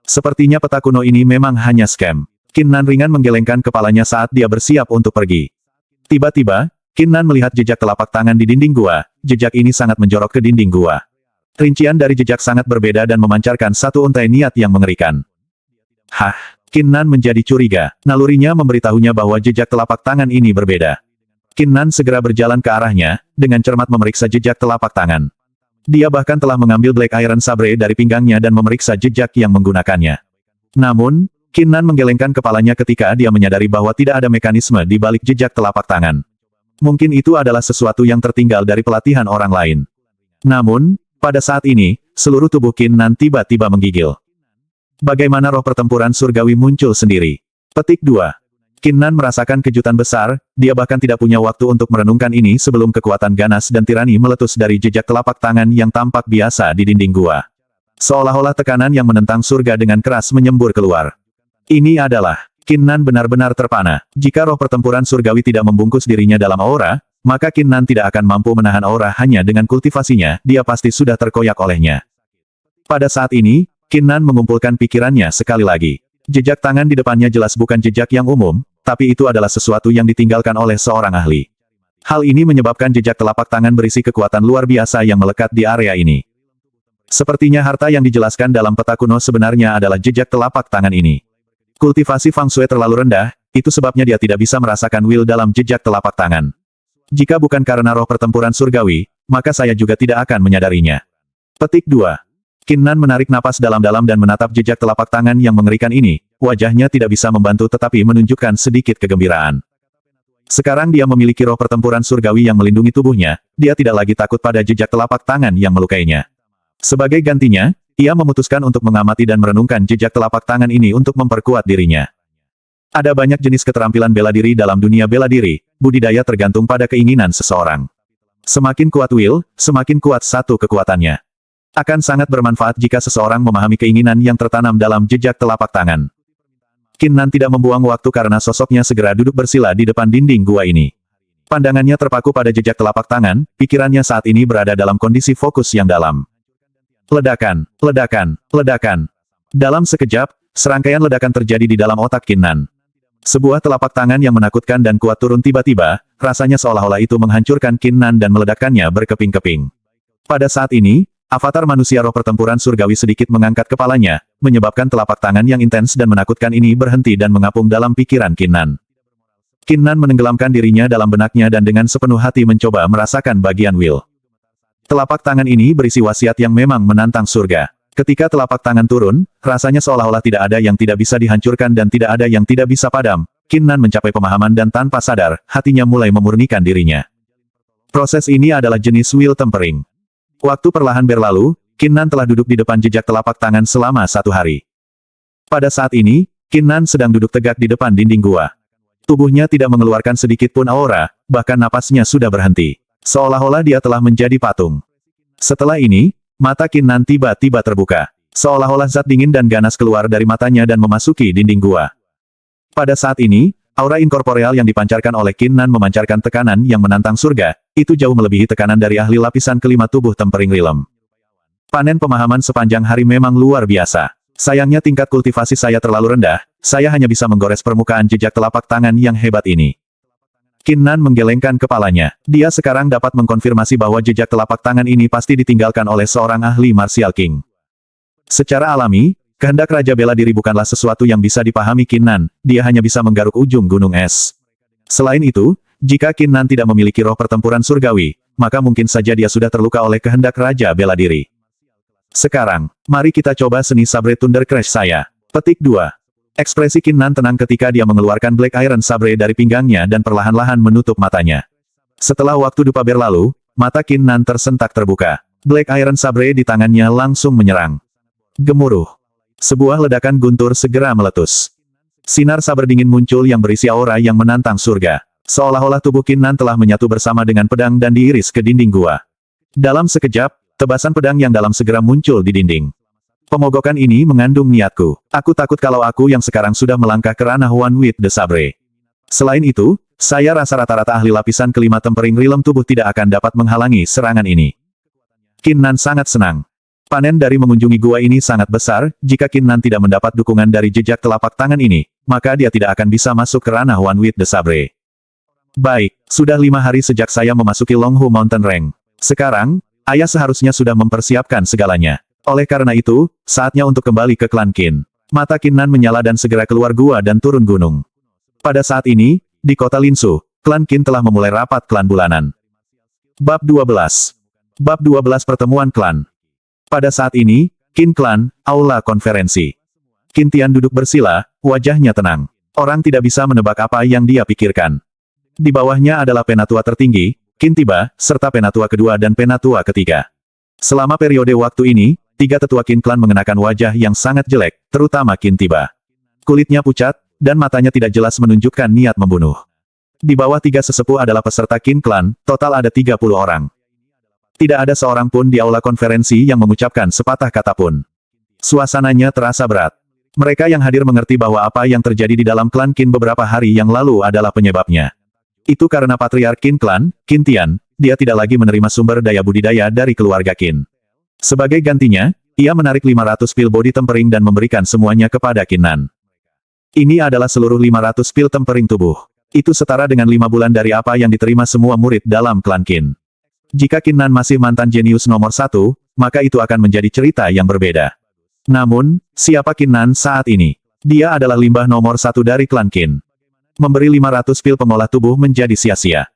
Sepertinya peta kuno ini memang hanya scam. Qin Nan ringan menggelengkan kepalanya saat dia bersiap untuk pergi. Tiba-tiba, Qin Nan melihat jejak telapak tangan di dinding gua, jejak ini sangat menjorok ke dinding gua. Rincian dari jejak sangat berbeda dan memancarkan satu untai niat yang mengerikan. Hah, Qin Nan menjadi curiga, nalurinya memberitahunya bahwa jejak telapak tangan ini berbeda. Qin Nan segera berjalan ke arahnya, dengan cermat memeriksa jejak telapak tangan. Dia bahkan telah mengambil Black Iron Sabre dari pinggangnya dan memeriksa jejak yang menggunakannya. Namun, Qin Nan menggelengkan kepalanya ketika dia menyadari bahwa tidak ada mekanisme di balik jejak telapak tangan. Mungkin itu adalah sesuatu yang tertinggal dari pelatihan orang lain. Namun, pada saat ini, seluruh tubuh Qin Nan tiba-tiba menggigil. Bagaimana roh pertempuran surgawi muncul sendiri? Petik 2. Qin Nan merasakan kejutan besar, dia bahkan tidak punya waktu untuk merenungkan ini sebelum kekuatan ganas dan tirani meletus dari jejak telapak tangan yang tampak biasa di dinding gua. Seolah-olah tekanan yang menentang surga dengan keras menyembur keluar. Ini adalah, Qin Nan benar-benar terpana. Jika roh pertempuran surgawi tidak membungkus dirinya dalam aura, maka Qin Nan tidak akan mampu menahan aura hanya dengan kultivasinya, dia pasti sudah terkoyak olehnya. Pada saat ini, Qin Nan mengumpulkan pikirannya sekali lagi. Jejak tangan di depannya jelas bukan jejak yang umum, tapi itu adalah sesuatu yang ditinggalkan oleh seorang ahli. Hal ini menyebabkan jejak telapak tangan berisi kekuatan luar biasa yang melekat di area ini. Sepertinya harta yang dijelaskan dalam peta kuno sebenarnya adalah jejak telapak tangan ini. Kultivasi Fang Shui terlalu rendah, itu sebabnya dia tidak bisa merasakan will dalam jejak telapak tangan. Jika bukan karena roh pertempuran surgawi, maka saya juga tidak akan menyadarinya. Petik 2. Qin Nan menarik napas dalam-dalam dan menatap jejak telapak tangan yang mengerikan ini, wajahnya tidak bisa membantu tetapi menunjukkan sedikit kegembiraan. Sekarang dia memiliki roh pertempuran surgawi yang melindungi tubuhnya, dia tidak lagi takut pada jejak telapak tangan yang melukainya. Sebagai gantinya, ia memutuskan untuk mengamati dan merenungkan jejak telapak tangan ini untuk memperkuat dirinya. Ada banyak jenis keterampilan bela diri dalam dunia bela diri, budidaya tergantung pada keinginan seseorang. Semakin kuat will, semakin kuat satu kekuatannya. Akan sangat bermanfaat jika seseorang memahami keinginan yang tertanam dalam jejak telapak tangan. Qin Nan tidak membuang waktu karena sosoknya segera duduk bersila di depan dinding gua ini. Pandangannya terpaku pada jejak telapak tangan, pikirannya saat ini berada dalam kondisi fokus yang dalam. Ledakan, ledakan, ledakan. Dalam sekejap, serangkaian ledakan terjadi di dalam otak Qin Nan. Sebuah telapak tangan yang menakutkan dan kuat turun tiba-tiba, rasanya seolah-olah itu menghancurkan Qin Nan dan meledakkannya berkeping-keping. Pada saat ini, avatar manusia roh pertempuran surgawi sedikit mengangkat kepalanya, menyebabkan telapak tangan yang intens dan menakutkan ini berhenti dan mengapung dalam pikiran Qin Nan. Qin Nan menenggelamkan dirinya dalam benaknya dan dengan sepenuh hati mencoba merasakan bagian will. Telapak tangan ini berisi wasiat yang memang menantang surga. Ketika telapak tangan turun, rasanya seolah-olah tidak ada yang tidak bisa dihancurkan dan tidak ada yang tidak bisa padam. Qin Nan mencapai pemahaman dan tanpa sadar, hatinya mulai memurnikan dirinya. Proses ini adalah jenis will tempering. Waktu perlahan berlalu, Qin Nan telah duduk di depan jejak telapak tangan selama 1 hari. Pada saat ini, Qin Nan sedang duduk tegak di depan dinding gua. Tubuhnya tidak mengeluarkan sedikit pun aura, bahkan napasnya sudah berhenti. Seolah-olah dia telah menjadi patung. Setelah ini, Mata Qin Nan tiba-tiba terbuka. Seolah-olah zat dingin dan ganas keluar dari matanya dan memasuki dinding gua. Pada saat ini, aura inkorporeal yang dipancarkan oleh Qin Nan memancarkan tekanan yang menantang surga, itu jauh melebihi tekanan dari ahli lapisan kelima tubuh tempering rilem. Panen pemahaman sepanjang hari memang luar biasa. Sayangnya tingkat kultivasi saya terlalu rendah, saya hanya bisa menggores permukaan jejak telapak tangan yang hebat ini. Qin Nan menggelengkan kepalanya. Dia sekarang dapat mengkonfirmasi bahwa jejak telapak tangan ini pasti ditinggalkan oleh seorang ahli martial king. Secara alami, kehendak Raja Bela Diri bukanlah sesuatu yang bisa dipahami Qin Nan, dia hanya bisa menggaruk ujung gunung es. Selain itu, jika Qin Nan tidak memiliki roh pertempuran surgawi, maka mungkin saja dia sudah terluka oleh kehendak Raja Bela Diri. Sekarang, mari kita coba seni Sabre Thunder Crash saya. Petik 2. Ekspresi Qin Nan tenang ketika dia mengeluarkan Black Iron Sabre dari pinggangnya dan perlahan-lahan menutup matanya. Setelah waktu dupa berlalu, mata Qin Nan tersentak terbuka. Black Iron Sabre di tangannya langsung menyerang. Gemuruh. Sebuah ledakan guntur segera meletus. Sinar saber dingin muncul yang berisi aura yang menantang surga. Seolah-olah tubuh Qin Nan telah menyatu bersama dengan pedang dan diiris ke dinding gua. Dalam sekejap, tebasan pedang yang dalam segera muncul di dinding. Pemogokan ini mengandung niatku. Aku takut kalau aku yang sekarang sudah melangkah ke ranah One with the Sabre. Selain itu, saya rasa rata-rata ahli lapisan kelima tempering rilem tubuh tidak akan dapat menghalangi serangan ini. Qin Nan sangat senang. Panen dari mengunjungi gua ini sangat besar, jika Qin Nan tidak mendapat dukungan dari jejak telapak tangan ini, maka dia tidak akan bisa masuk ke ranah One with the Sabre. Baik, sudah 5 hari sejak saya memasuki Longhu Mountain Range. Sekarang, ayah seharusnya sudah mempersiapkan segalanya. Oleh karena itu, saatnya untuk kembali ke klan Qin. Mata Qin Nan menyala dan segera keluar gua dan turun gunung. Pada saat ini, di kota Linsu, klan Qin telah memulai rapat klan bulanan. Bab 12. Bab 12 Pertemuan Klan. Pada saat ini, Qin Klan, Aula Konferensi. Qin Tian duduk bersila, wajahnya tenang. Orang tidak bisa menebak apa yang dia pikirkan. Di bawahnya adalah penatua tertinggi, Qin Tiba, serta penatua kedua dan penatua ketiga. Selama periode waktu ini, 3 tetua Qin Klan mengenakan wajah yang sangat jelek, terutama Qin Tiba. Kulitnya pucat, dan matanya tidak jelas menunjukkan niat membunuh. Di bawah 3 sesepuh adalah peserta Qin Klan, total ada 30 orang. Tidak ada seorang pun di aula konferensi yang mengucapkan sepatah kata pun. Suasananya terasa berat. Mereka yang hadir mengerti bahwa apa yang terjadi di dalam klan Qin beberapa hari yang lalu adalah penyebabnya. Itu karena Patriark Qin Klan, Qin Tian, dia tidak lagi menerima sumber daya budidaya dari keluarga Qin. Sebagai gantinya, ia menarik 500 pil body tempering dan memberikan semuanya kepada Qin Nan. Ini adalah seluruh 500 pil tempering tubuh. Itu setara dengan 5 bulan dari apa yang diterima semua murid dalam klan Qin. Jika Qin Nan masih mantan jenius nomor 1, maka itu akan menjadi cerita yang berbeda. Namun, siapa Qin Nan saat ini? Dia adalah limbah nomor 1 dari klan Qin. Memberi 500 pil pengolah tubuh menjadi sia-sia.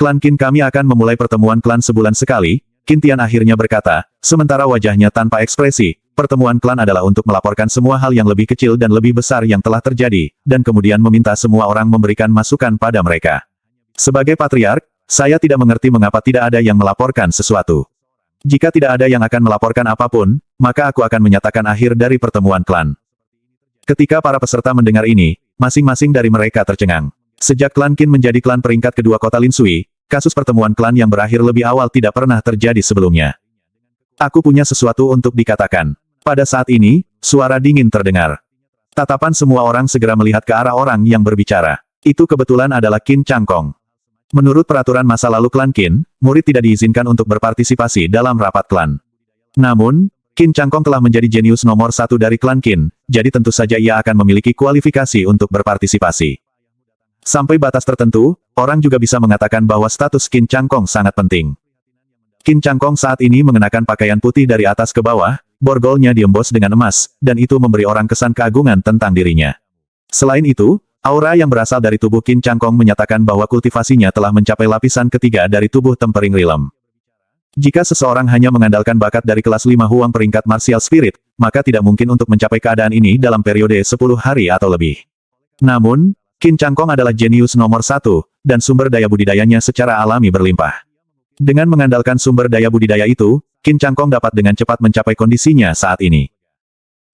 Klan Qin kami akan memulai pertemuan klan sebulan sekali, Qin Tian akhirnya berkata, sementara wajahnya tanpa ekspresi. Pertemuan klan adalah untuk melaporkan semua hal yang lebih kecil dan lebih besar yang telah terjadi, dan kemudian meminta semua orang memberikan masukan pada mereka. Sebagai patriark, saya tidak mengerti mengapa tidak ada yang melaporkan sesuatu. Jika tidak ada yang akan melaporkan apapun, maka aku akan menyatakan akhir dari pertemuan klan. Ketika para peserta mendengar ini, masing-masing dari mereka tercengang. Sejak klan Qin menjadi klan peringkat kedua kota Linsui, kasus pertemuan klan yang berakhir lebih awal tidak pernah terjadi sebelumnya. Aku punya sesuatu untuk dikatakan. Pada saat ini, suara dingin terdengar. Tatapan semua orang segera melihat ke arah orang yang berbicara. Itu kebetulan adalah Qin Changkong. Menurut peraturan masa lalu klan Qin, murid tidak diizinkan untuk berpartisipasi dalam rapat klan. Namun, Qin Changkong telah menjadi jenius nomor 1 dari klan Qin, jadi tentu saja ia akan memiliki kualifikasi untuk berpartisipasi. Sampai batas tertentu, orang juga bisa mengatakan bahwa status Qin Changkong sangat penting. Qin Changkong saat ini mengenakan pakaian putih dari atas ke bawah, borgolnya diembos dengan emas, dan itu memberi orang kesan keagungan tentang dirinya. Selain itu, aura yang berasal dari tubuh Qin Changkong menyatakan bahwa kultivasinya telah mencapai lapisan ketiga dari tubuh tempering rilem. Jika seseorang hanya mengandalkan bakat dari kelas 5 Huang peringkat martial spirit, maka tidak mungkin untuk mencapai keadaan ini dalam periode 10 hari atau lebih. Namun, Qin Changkong adalah jenius nomor 1, dan sumber daya budidayanya secara alami berlimpah. Dengan mengandalkan sumber daya budidaya itu, Qin Changkong dapat dengan cepat mencapai kondisinya saat ini.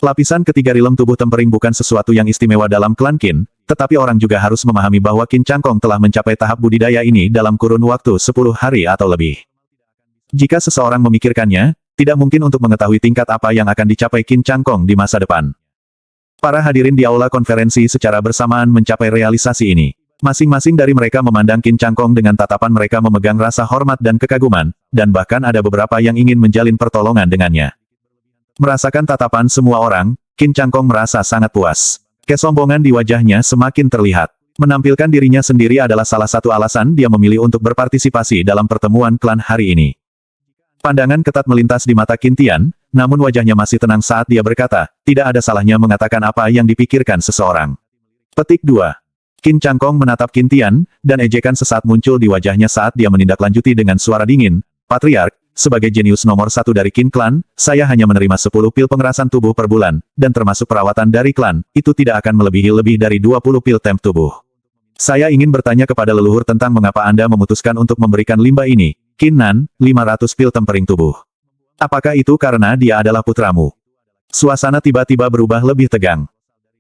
Lapisan ketiga rilem tubuh tempering bukan sesuatu yang istimewa dalam klan Qin, tetapi orang juga harus memahami bahwa Qin Changkong telah mencapai tahap budidaya ini dalam kurun waktu 10 hari atau lebih. Jika seseorang memikirkannya, tidak mungkin untuk mengetahui tingkat apa yang akan dicapai Qin Changkong di masa depan. Para hadirin di aula konferensi secara bersamaan mencapai realisasi ini. Masing-masing dari mereka memandang Qin Changkong dengan tatapan mereka memegang rasa hormat dan kekaguman, dan bahkan ada beberapa yang ingin menjalin pertolongan dengannya. Merasakan tatapan semua orang, Qin Changkong merasa sangat puas. Kesombongan di wajahnya semakin terlihat. Menampilkan dirinya sendiri adalah salah satu alasan dia memilih untuk berpartisipasi dalam pertemuan klan hari ini. Pandangan ketat melintas di mata Qin Tian, namun wajahnya masih tenang saat dia berkata, tidak ada salahnya mengatakan apa yang dipikirkan seseorang. Petik 2. Qin Changkong menatap Qin Tian, dan ejekan sesaat muncul di wajahnya saat dia menindaklanjuti dengan suara dingin, Patriark, sebagai jenius nomor 1 dari Qin Clan, saya hanya menerima 10 pil pengerasan tubuh per bulan, dan termasuk perawatan dari klan, itu tidak akan melebihi lebih dari 20 pil temp tubuh. Saya ingin bertanya kepada leluhur tentang mengapa Anda memutuskan untuk memberikan limbah ini, Qin Nan, 500 pil tempering tubuh. Apakah itu karena dia adalah putramu? Suasana tiba-tiba berubah lebih tegang.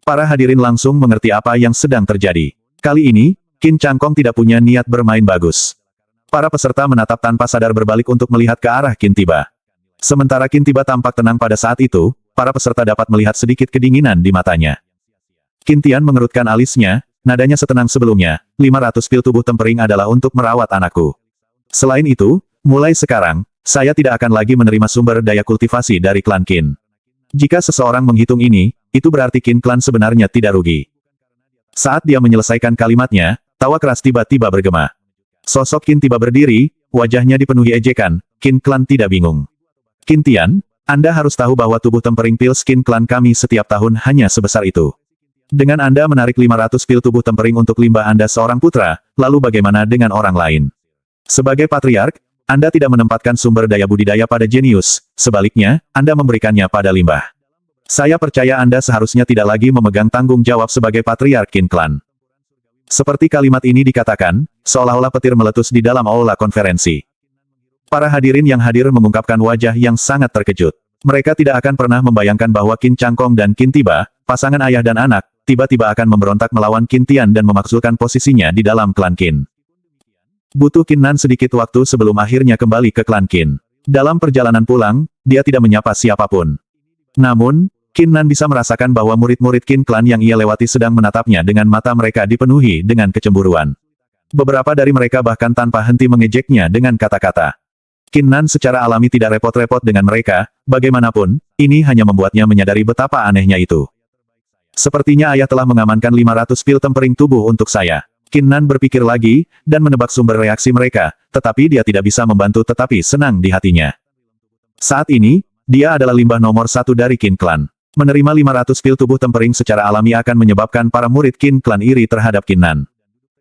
Para hadirin langsung mengerti apa yang sedang terjadi. Kali ini, Qin Changkong tidak punya niat bermain bagus. Para peserta menatap tanpa sadar berbalik untuk melihat ke arah Qin Tiba. Sementara Qin Tiba tampak tenang pada saat itu, para peserta dapat melihat sedikit kedinginan di matanya. Qin Tian mengerutkan alisnya, nadanya setenang sebelumnya, 500 pil tubuh tempering adalah untuk merawat anakku. Selain itu, mulai sekarang, saya tidak akan lagi menerima sumber daya kultivasi dari klan Qin. Jika seseorang menghitung ini, itu berarti Qin Clan sebenarnya tidak rugi. Saat dia menyelesaikan kalimatnya, tawa keras tiba-tiba bergema. Sosok Qin Tiba berdiri, wajahnya dipenuhi ejekan, Qin Clan tidak bingung. Qin Tian, Anda harus tahu bahwa tubuh tempering pil Qin Clan kami setiap tahun hanya sebesar itu. Dengan Anda menarik 500 pil tubuh tempering untuk limbah Anda seorang putra, lalu bagaimana dengan orang lain? Sebagai patriark, Anda tidak menempatkan sumber daya budidaya pada jenius, sebaliknya, Anda memberikannya pada limbah. Saya percaya Anda seharusnya tidak lagi memegang tanggung jawab sebagai patriark Qin Clan. Seperti kalimat ini dikatakan, seolah-olah petir meletus di dalam aula konferensi. Para hadirin yang hadir mengungkapkan wajah yang sangat terkejut. Mereka tidak akan pernah membayangkan bahwa Qin Changkong dan Qin Tiba, pasangan ayah dan anak, tiba-tiba akan memberontak melawan Qin Tian dan memaksulkan posisinya di dalam klan Qin. Butuh Qin Nan sedikit waktu sebelum akhirnya kembali ke klan Qin. Dalam perjalanan pulang, dia tidak menyapa siapapun. Namun, Qin Nan bisa merasakan bahwa murid-murid Qin Clan yang ia lewati sedang menatapnya dengan mata mereka dipenuhi dengan kecemburuan. Beberapa dari mereka bahkan tanpa henti mengejeknya dengan kata-kata. Qin Nan secara alami tidak repot-repot dengan mereka, bagaimanapun, ini hanya membuatnya menyadari betapa anehnya itu. Sepertinya ayah telah mengamankan 500 pil tempering tubuh untuk saya. Qin Nan berpikir lagi, dan menebak sumber reaksi mereka, tetapi dia tidak bisa membantu tetapi senang di hatinya. Saat ini, dia adalah limbah nomor 1 dari Qin Clan. Menerima 500 pil tubuh tempering secara alami akan menyebabkan para murid Qin Clan iri terhadap Qin Nan.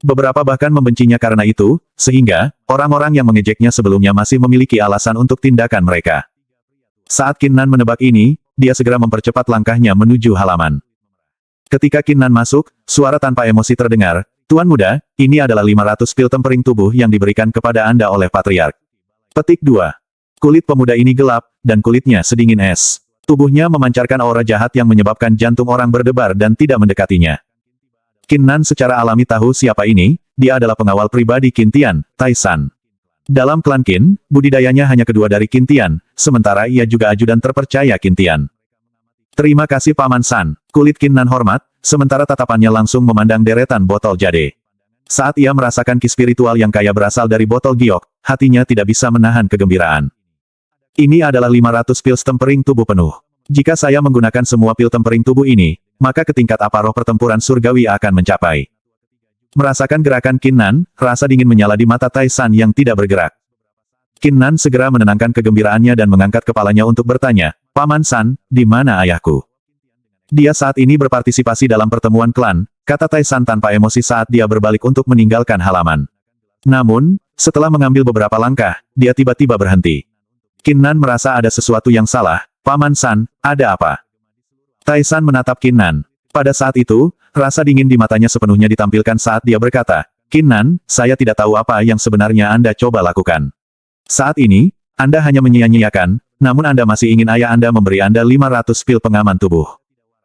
Beberapa bahkan membencinya karena itu, sehingga, orang-orang yang mengejeknya sebelumnya masih memiliki alasan untuk tindakan mereka. Saat Qin Nan menebak ini, dia segera mempercepat langkahnya menuju halaman. Ketika Qin Nan masuk, suara tanpa emosi terdengar, Tuan Muda, ini adalah 500 pil tempering tubuh yang diberikan kepada Anda oleh Patriark. Petik 2. Kulit pemuda ini gelap, dan kulitnya sedingin es. Tubuhnya memancarkan aura jahat yang menyebabkan jantung orang berdebar dan tidak mendekatinya. Qin Nan secara alami tahu siapa ini, dia adalah pengawal pribadi Qin Tian, Tai San. Dalam klan Qin, budidayanya hanya kedua dari Qin Tian, sementara ia juga ajudan terpercaya Qin Tian. Terima kasih Paman San, kulit Qin Nan hormat, sementara tatapannya langsung memandang deretan botol jade. Saat ia merasakan ki spiritual yang kaya berasal dari botol giok, hatinya tidak bisa menahan kegembiraan. Ini adalah 500 pil tempering tubuh penuh. Jika saya menggunakan semua pil tempering tubuh ini, maka ke tingkat apa roh pertempuran surgawi akan mencapai. Merasakan gerakan Qin Nan, rasa dingin menyala di mata Tai San yang tidak bergerak. Qin Nan segera menenangkan kegembiraannya dan mengangkat kepalanya untuk bertanya, Paman San, di mana ayahku? Dia saat ini berpartisipasi dalam pertemuan klan, kata Tai San tanpa emosi saat dia berbalik untuk meninggalkan halaman. Namun, setelah mengambil beberapa langkah, dia tiba-tiba berhenti. Qin Nan merasa ada sesuatu yang salah. Paman San, ada apa? Tai San menatap Qin Nan. Pada saat itu, rasa dingin di matanya sepenuhnya ditampilkan saat dia berkata, Qin Nan, saya tidak tahu apa yang sebenarnya Anda coba lakukan. Saat ini, Anda hanya menyia-nyiakan, namun Anda masih ingin ayah Anda memberi Anda 500 pil pengaman tubuh.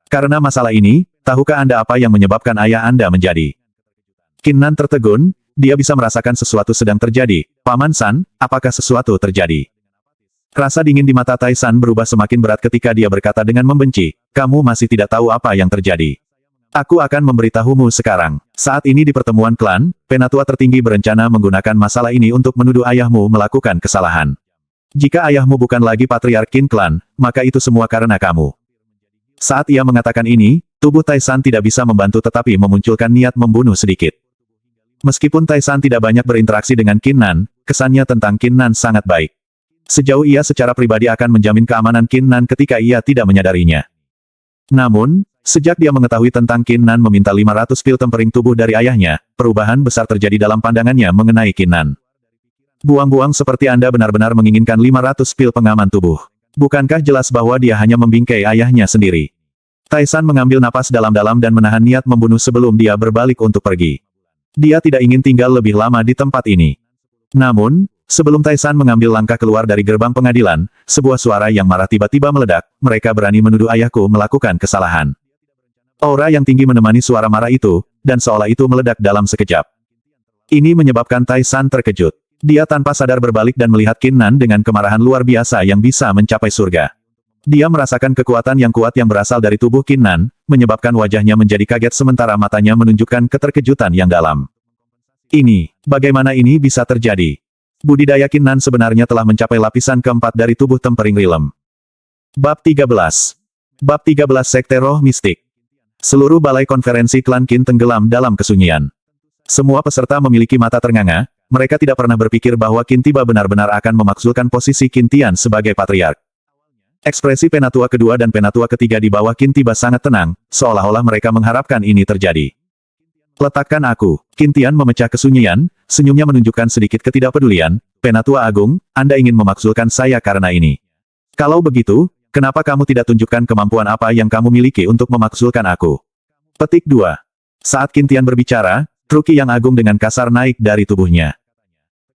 Karena masalah ini, tahukah Anda apa yang menyebabkan ayah Anda menjadi? Qin Nan tertegun, dia bisa merasakan sesuatu sedang terjadi. Paman San, apakah sesuatu terjadi? Rasa dingin di mata Taisan berubah semakin berat ketika dia berkata dengan membenci, kamu masih tidak tahu apa yang terjadi. Aku akan memberitahumu sekarang. Saat ini di pertemuan klan, penatua tertinggi berencana menggunakan masalah ini untuk menuduh ayahmu melakukan kesalahan. Jika ayahmu bukan lagi patriark Qin Clan, maka itu semua karena kamu. Saat ia mengatakan ini, tubuh Taisan tidak bisa membantu tetapi memunculkan niat membunuh sedikit. Meskipun Taisan tidak banyak berinteraksi dengan Qin Nan, kesannya tentang Qin Nan sangat baik. Sejauh ia secara pribadi akan menjamin keamanan Qin Nan ketika ia tidak menyadarinya. Namun, sejak dia mengetahui tentang Qin Nan meminta 500 pil tempering tubuh dari ayahnya, perubahan besar terjadi dalam pandangannya mengenai Qin Nan. Buang-buang seperti Anda benar-benar menginginkan 500 pil pengaman tubuh. Bukankah jelas bahwa dia hanya membingkai ayahnya sendiri? Taisan mengambil napas dalam-dalam dan menahan niat membunuh sebelum dia berbalik untuk pergi. Dia tidak ingin tinggal lebih lama di tempat ini. Namun, sebelum Taisan mengambil langkah keluar dari gerbang pengadilan, sebuah suara yang marah tiba-tiba meledak, mereka berani menuduh ayahku melakukan kesalahan. Aura yang tinggi menemani suara marah itu, dan seolah itu meledak dalam sekejap. Ini menyebabkan Taisan terkejut. Dia tanpa sadar berbalik dan melihat Qin Nan dengan kemarahan luar biasa yang bisa mencapai surga. Dia merasakan kekuatan yang kuat yang berasal dari tubuh Qin Nan, menyebabkan wajahnya menjadi kaget sementara matanya menunjukkan keterkejutan yang dalam. Bagaimana ini bisa terjadi? Budidaya Qin Nan sebenarnya telah mencapai lapisan keempat dari tubuh tempering rilem. Bab 13. Bab 13 Sekte Roh Mistik. Seluruh balai konferensi klan Qin tenggelam dalam kesunyian. Semua peserta memiliki mata ternganga, mereka tidak pernah berpikir bahwa Qin Tiba benar-benar akan memakzulkan posisi Qin Tian sebagai patriark. Ekspresi penatua kedua dan penatua ketiga di bawah Qin Tiba sangat tenang, seolah-olah mereka mengharapkan ini terjadi. Letakkan aku. Qin Tian memecah kesunyian, senyumnya menunjukkan sedikit ketidakpedulian, Penatua Agung, Anda ingin memakzulkan saya karena ini. Kalau begitu, kenapa kamu tidak tunjukkan kemampuan apa yang kamu miliki untuk memakzulkan aku? Petik 2. Saat Qin Tian berbicara, Truki yang agung dengan kasar naik dari tubuhnya.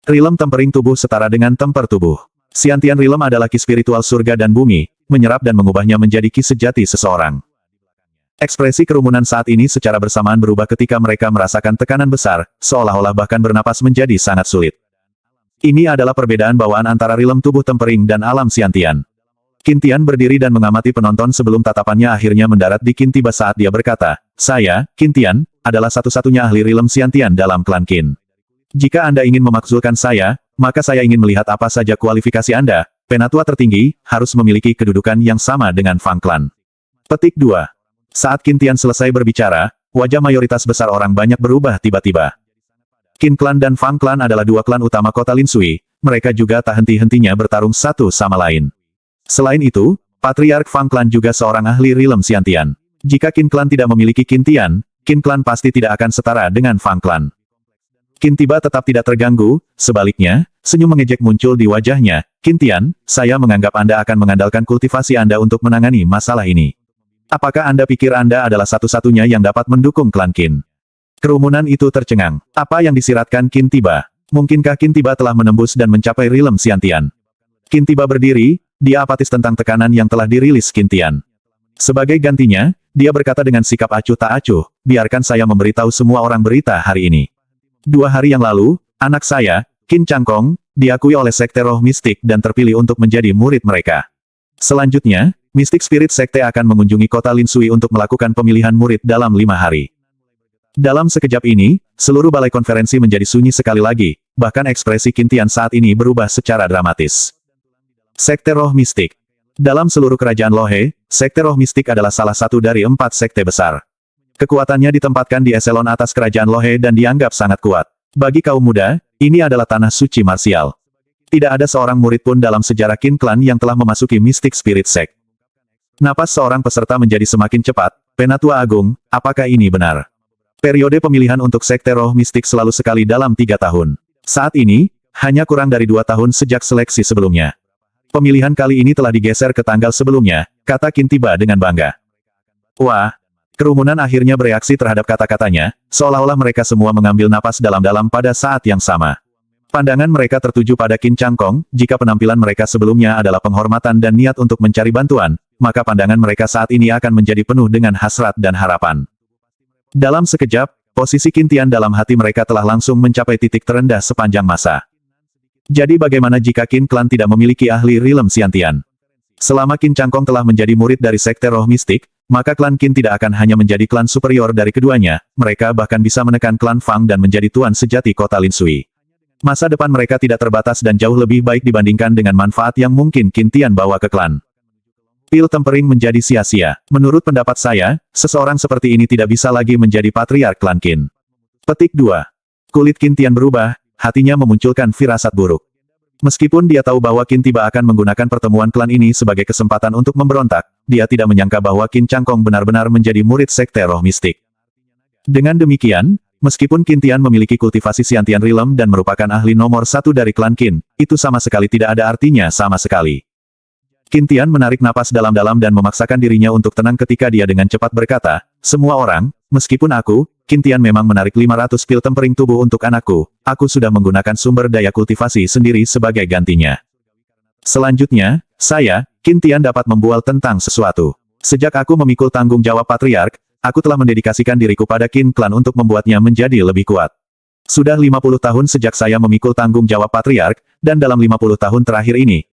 Rilem tempering tubuh setara dengan temper tubuh. Xiantian Rilem adalah ki spiritual surga dan bumi, menyerap dan mengubahnya menjadi ki sejati seseorang. Ekspresi kerumunan saat ini secara bersamaan berubah ketika mereka merasakan tekanan besar, seolah-olah bahkan bernapas menjadi sangat sulit. Ini adalah perbedaan bawaan antara rilem tubuh tempering dan alam Xiantian. Qin Tian berdiri dan mengamati penonton sebelum tatapannya akhirnya mendarat di Qin Tiba saat dia berkata, saya, Qin Tian, adalah satu-satunya ahli rilem Xiantian dalam klan Qin. Jika Anda ingin memakzulkan saya, maka saya ingin melihat apa saja kualifikasi Anda. Penatua tertinggi, harus memiliki kedudukan yang sama dengan Fang Clan. Petik 2. Saat Qin Tian selesai berbicara, wajah mayoritas besar orang banyak berubah tiba-tiba. Qin Clan dan Fang Clan adalah dua klan utama kota Lin Sui, mereka juga tak henti-hentinya bertarung satu sama lain. Selain itu, Patriark Fang Clan juga seorang ahli rilem Xiantian. Jika Qin Clan tidak memiliki Qin Tian, Qin Clan pasti tidak akan setara dengan Fang Clan. Qin Tiba tetap tidak terganggu, sebaliknya, senyum mengejek muncul di wajahnya. Qin Tian, saya menganggap Anda akan mengandalkan kultivasi Anda untuk menangani masalah ini. Apakah Anda pikir Anda adalah satu-satunya yang dapat mendukung klan Qin? Kerumunan itu tercengang. Apa yang disiratkan Qin Tiba? Mungkinkah Qin Tiba telah menembus dan mencapai rilem Xiantian? Qin Tiba berdiri, dia apatis tentang tekanan yang telah dirilis Qin Tian. Sebagai gantinya, dia berkata dengan sikap acuh tak acuh, biarkan saya memberitahu semua orang berita hari ini. 2 hari yang lalu, anak saya, Qin Changkong, diakui oleh Sekte Roh Mistik dan terpilih untuk menjadi murid mereka. Selanjutnya, Mystic Spirit Sekte akan mengunjungi kota Lin Sui untuk melakukan pemilihan murid dalam 5 hari. Dalam sekejap ini, seluruh balai konferensi menjadi sunyi sekali lagi, bahkan ekspresi Qin Tian saat ini berubah secara dramatis. Sekte Roh Mistik. Dalam seluruh kerajaan Lohe, Sekte Roh Mistik adalah salah satu dari 4 sekte besar. Kekuatannya ditempatkan di eselon atas kerajaan Lohe dan dianggap sangat kuat. Bagi kaum muda, ini adalah tanah suci marsial. Tidak ada seorang murid pun dalam sejarah Qin Clan yang telah memasuki Mystic Spirit Sect. Napas seorang peserta menjadi semakin cepat. Penatua Agung, apakah ini benar? Periode pemilihan untuk Sekte Roh Mistik selalu sekali dalam 3 tahun. Saat ini, hanya kurang dari 2 tahun sejak seleksi sebelumnya. Pemilihan kali ini telah digeser ke tanggal sebelumnya, kata Qin Tiba dengan bangga. Wah! Kerumunan akhirnya bereaksi terhadap kata-katanya, seolah-olah mereka semua mengambil napas dalam-dalam pada saat yang sama. Pandangan mereka tertuju pada Qin Changkong, jika penampilan mereka sebelumnya adalah penghormatan dan niat untuk mencari bantuan, maka pandangan mereka saat ini akan menjadi penuh dengan hasrat dan harapan. Dalam sekejap, posisi Qin Tian dalam hati mereka telah langsung mencapai titik terendah sepanjang masa. Jadi bagaimana jika Qin Clan tidak memiliki ahli Rilem Xiantian? Selama Qin Changkong telah menjadi murid dari Sekte Roh Mistik, maka klan Qin tidak akan hanya menjadi klan superior dari keduanya, mereka bahkan bisa menekan klan Fang dan menjadi tuan sejati kota Lin Sui. Masa depan mereka tidak terbatas dan jauh lebih baik dibandingkan dengan manfaat yang mungkin Qin Tian bawa ke klan. Pil tempering menjadi sia-sia. Menurut pendapat saya, seseorang seperti ini tidak bisa lagi menjadi patriark klan Qin. Petik 2. Kulit Qin Tian berubah, hatinya memunculkan firasat buruk. Meskipun dia tahu bahwa Qin Tiba akan menggunakan pertemuan klan ini sebagai kesempatan untuk memberontak, dia tidak menyangka bahwa Qin Changkong benar-benar menjadi murid Sekte Roh Mistik. Dengan demikian, meskipun Qin Tian memiliki kultivasi Xiantian Rilem dan merupakan ahli nomor 1 dari klan Qin, itu sama sekali tidak ada artinya sama sekali. Qin Tian menarik napas dalam-dalam dan memaksakan dirinya untuk tenang ketika dia dengan cepat berkata, semua orang, meskipun aku, Qin Tian memang menarik 500 pil tempering tubuh untuk anakku, aku sudah menggunakan sumber daya kultivasi sendiri sebagai gantinya. Selanjutnya, saya, Qin Tian dapat membual tentang sesuatu. Sejak aku memikul tanggung jawab patriark, aku telah mendedikasikan diriku pada Qin Clan untuk membuatnya menjadi lebih kuat. Sudah 50 tahun sejak saya memikul tanggung jawab patriark, dan dalam 50 tahun terakhir ini,